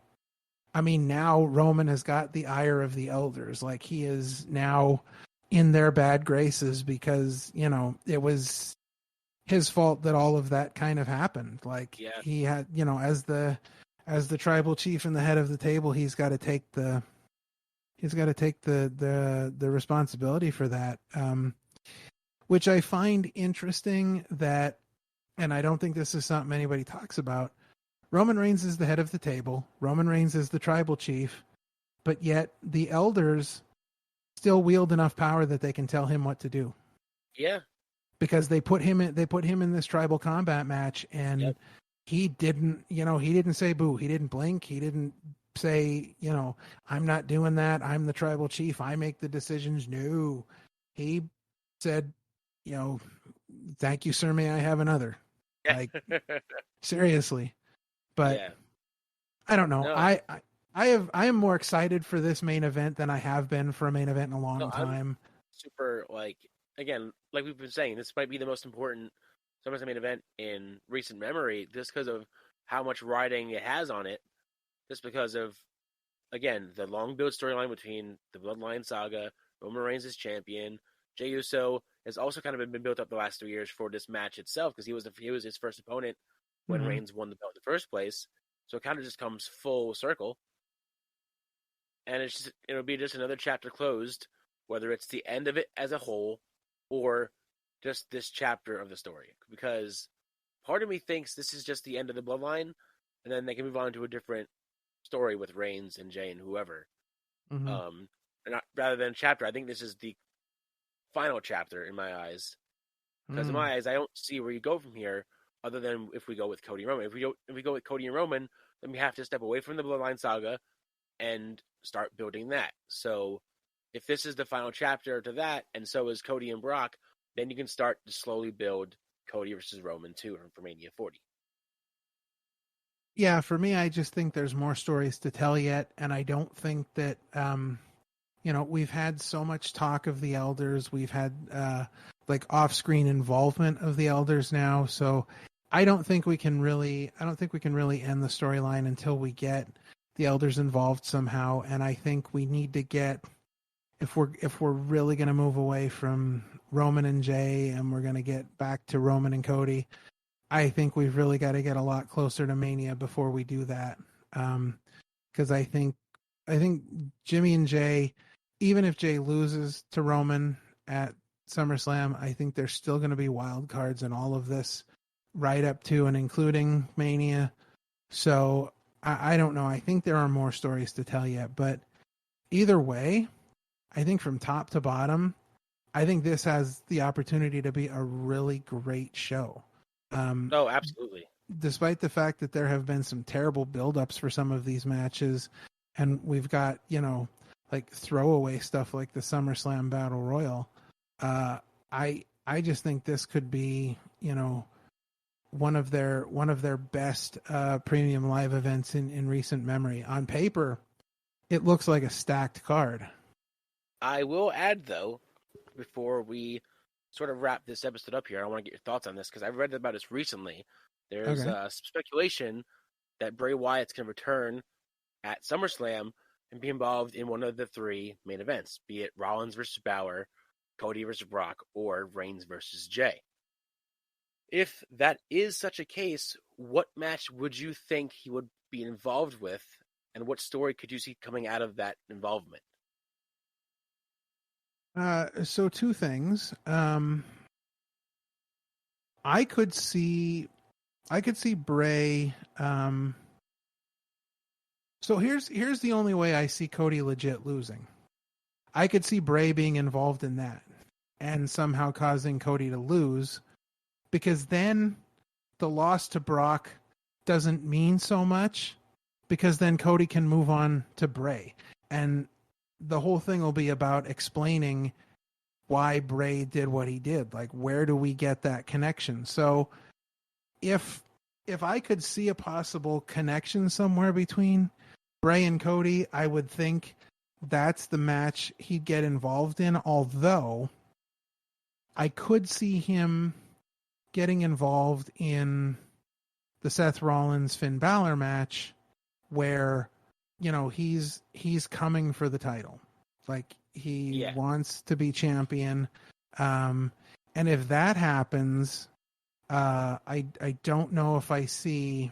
[SPEAKER 3] Roman has got the ire of the elders. Like, he is now in their bad graces, because, it was his fault that all of that kind of happened. Like, he had, as the tribal chief and the head of the table, he's got to take the responsibility for that. Which I find interesting that, and I don't think this is something anybody talks about, Roman Reigns is the head of the table. Roman Reigns is the tribal chief, but yet the elders still wield enough power that they can tell him what to do.
[SPEAKER 4] Yeah.
[SPEAKER 3] Because they put him in this tribal combat match, and he didn't say boo. He didn't blink. He didn't say, I'm not doing that. I'm the tribal chief. I make the decisions. No, he said, thank you, sir. May I have another? Like, seriously. But I don't know. No. I am more excited for this main event than I have been for a main event in a long time.
[SPEAKER 4] I'm super, again, like we've been saying, this might be the most important Summerslam main event in recent memory, just because of how much riding it has on it. Just because of, again, the long build storyline between the Bloodline saga, Roman Reigns is champion, Jey Uso has also kind of been built up the last 3 years for this match itself, because he was his first opponent when Reigns won the belt in the first place. So it kind of just comes full circle. And it'll be just another chapter closed, whether it's the end of it as a whole or just this chapter of the story. Because part of me thinks this is just the end of the Bloodline, and then they can move on to a different story with Reigns and Jey and whoever. Mm-hmm. Rather than a chapter, I think this is the final chapter in my eyes. Because in my eyes, I don't see where you go from here, other than if we go with Cody and Roman. If we go with Cody and Roman, then we have to step away from the Bloodline saga and start building that. So if this is the final chapter to that, and so is Cody and Brock, then you can start to slowly build Cody versus Roman 2 for Mania 40.
[SPEAKER 3] Yeah, for me, I just think there's more stories to tell yet, and I don't think that, we've had so much talk of the elders. We've had off-screen involvement of the elders now, so I don't think we can really end the storyline until we get the elders involved somehow. And I think we need to get, if we're really going to move away from Roman and Jey, and we're going to get back to Roman and Cody. I think we've really got to get a lot closer to Mania before we do that. Because I think Jimmy and Jey, even if Jey loses to Roman at SummerSlam, I think there's still going to be wild cards in all of this, right up to and including Mania. So I don't know. I think there are more stories to tell yet, but either way, I think from top to bottom, I think this has the opportunity to be a really great show.
[SPEAKER 4] Oh, absolutely.
[SPEAKER 3] Despite the fact that there have been some terrible buildups for some of these matches, and we've got, like throwaway stuff like the SummerSlam Battle Royal, I just think this could be, one of their best premium live events in recent memory. On paper, it looks like a stacked card.
[SPEAKER 4] I will add, though, before we sort of wrap this episode up here, I want to get your thoughts on this because I've read about this recently. There's speculation that Bray Wyatt's going to return at SummerSlam and be involved in one of the three main events, be it Rollins versus Balor, Cody versus Brock, or Reigns versus Jey. If that is such a case, what match would you think he would be involved with, and what story could you see coming out of that involvement?
[SPEAKER 3] So two things. I could see Bray. So here's the only way I see Cody legit losing. I could see Bray being involved in that and somehow causing Cody to lose, because then the loss to Brock doesn't mean so much, because then Cody can move on to Bray, and the whole thing will be about explaining why Bray did what he did. Like, where do we get that connection? So if I could see a possible connection somewhere between Bray and Cody, I would think that's the match he'd get involved in, although I could see him getting involved in the Seth Rollins Finn Balor match where, he's coming for the title. Like, he wants to be champion. And if that happens, I don't know if I see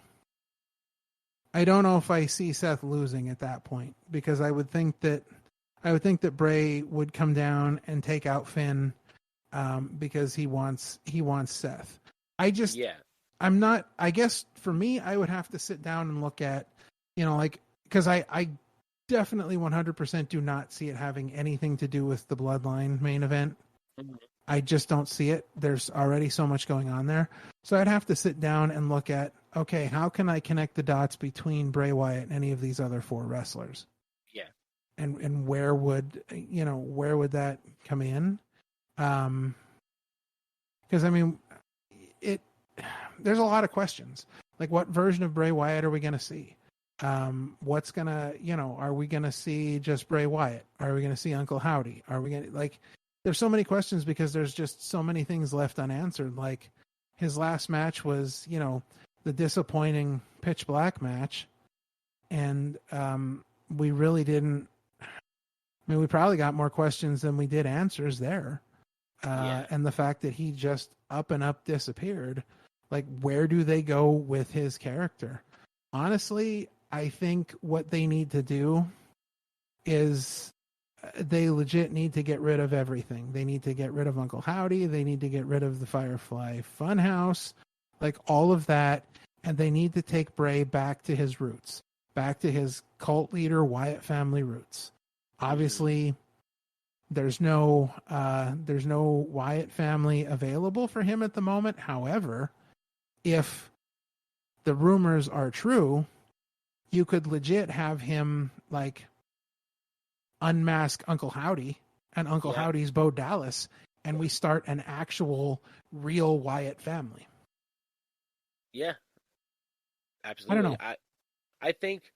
[SPEAKER 3] Seth losing at that point, because I would think that Bray would come down and take out Finn, because he wants Seth. I guess for me, I would have to sit down and look at, because I definitely 100% do not see it having anything to do with the Bloodline main event.
[SPEAKER 4] Mm-hmm.
[SPEAKER 3] I just don't see it. There's already so much going on there. So I'd have to sit down and look at, okay, how can I connect the dots between Bray Wyatt and any of these other four wrestlers?
[SPEAKER 4] Yeah.
[SPEAKER 3] And where would that come in? Because there's a lot of questions. Like, what version of Bray Wyatt are we going to see? What's gonna, are we gonna see just Bray Wyatt? Are we gonna see Uncle Howdy? Are we gonna, there's so many questions because there's just so many things left unanswered. Like, his last match was, the disappointing Pitch Black match, and we really didn't. We probably got more questions than we did answers there. And the fact that he just up and up disappeared, like, where do they go with his character? Honestly, I think what they need to do is they legit need to get rid of everything. They need to get rid of Uncle Howdy. They need to get rid of the Firefly Funhouse, like all of that. And they need to take Bray back to his roots, back to his cult leader Wyatt family roots. Obviously, there's no Wyatt family available for him at the moment. However, if the rumors are true, you could legit have him unmask Uncle Howdy and Uncle Howdy's Bo Dallas, and we start an actual real Wyatt family.
[SPEAKER 4] Yeah, absolutely.
[SPEAKER 3] I don't know.
[SPEAKER 4] I think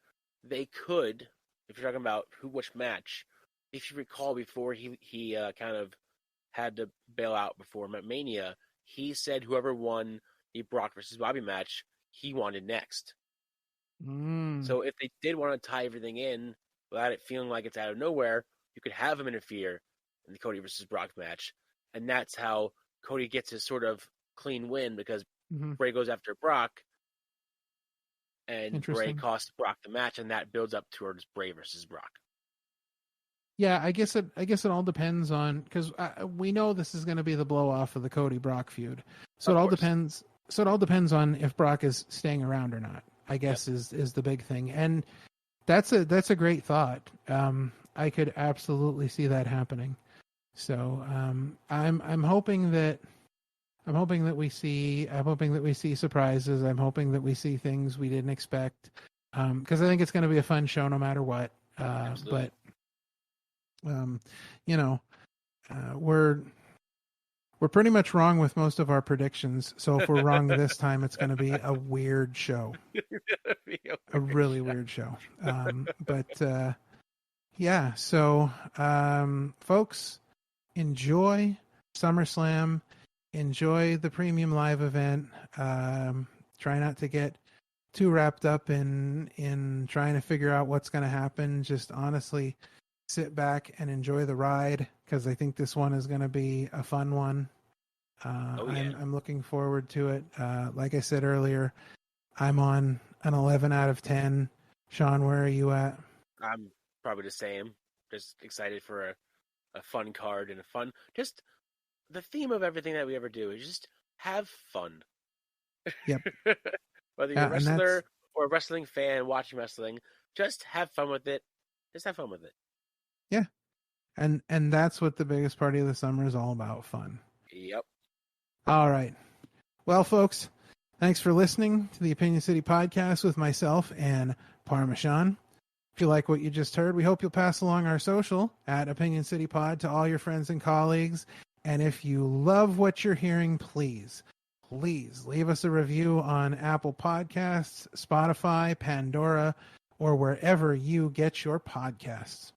[SPEAKER 4] they could, if you're talking about which match, if you recall before he kind of had to bail out before Mania, he said whoever won the Brock versus Bobby match, he wanted next. So if they did want to tie everything in without it feeling like it's out of nowhere, you could have him interfere in the Cody versus Brock match, and that's how Cody gets his sort of clean win, because
[SPEAKER 3] Mm-hmm.
[SPEAKER 4] Bray goes after Brock, and Bray
[SPEAKER 3] Interesting.
[SPEAKER 4] costs Brock the match, and that builds up towards Bray versus Brock.
[SPEAKER 3] Yeah, I guess it all depends on, because we know this is going to be the blow off of the Cody Brock feud. So
[SPEAKER 4] Of
[SPEAKER 3] it all
[SPEAKER 4] course.
[SPEAKER 3] depends. So it all depends on if Brock is staying around or not, I guess is the big thing. And that's a great thought. I could absolutely see that happening. So I'm hoping that we see surprises. I'm hoping that we see things we didn't expect. Because I think it's going to be a fun show no matter what.
[SPEAKER 4] Absolutely.
[SPEAKER 3] But we're pretty much wrong with most of our predictions. So if we're wrong this time, it's going to be a weird show, a really weird show. Yeah. So, folks, enjoy SummerSlam, enjoy the premium live event. Try not to get too wrapped up in trying to figure out what's going to happen. Just honestly sit back and enjoy the ride, because I think this one is going to be a fun one. I'm looking forward to it. Like I said earlier, I'm on an 11 out of 10. Sean, where are you at?
[SPEAKER 4] I'm probably the same. Just excited for a fun card and just the theme of everything that we ever do is just have fun.
[SPEAKER 3] Yep.
[SPEAKER 4] Whether you're a wrestler or a wrestling fan watching wrestling, just have fun with it. Just have fun with it.
[SPEAKER 3] Yeah. And that's what the biggest party of the summer is all about, fun.
[SPEAKER 4] Yep.
[SPEAKER 3] All right. Well, folks, thanks for listening to the Opinion City podcast with myself and Parmesan. If you like what you just heard, we hope you'll pass along our social at Opinion City Pod to all your friends and colleagues. And if you love what you're hearing, please leave us a review on Apple Podcasts, Spotify, Pandora, or wherever you get your podcasts.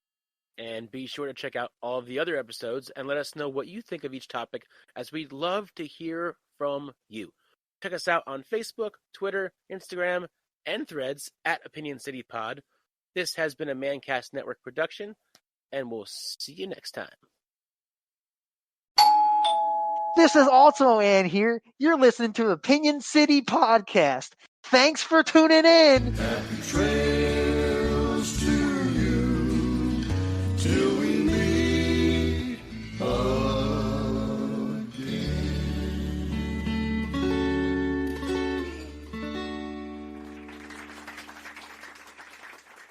[SPEAKER 4] And be sure to check out all of the other episodes and let us know what you think of each topic, as we'd love to hear from you. Check us out on Facebook, Twitter, Instagram, and Threads at Opinion City Pod. This has been a Mancast Network production, and we'll see you next time.
[SPEAKER 5] This is also Ann here. You're listening to Opinion City Podcast. Thanks for tuning in.
[SPEAKER 6] Happy trails to you till we meet.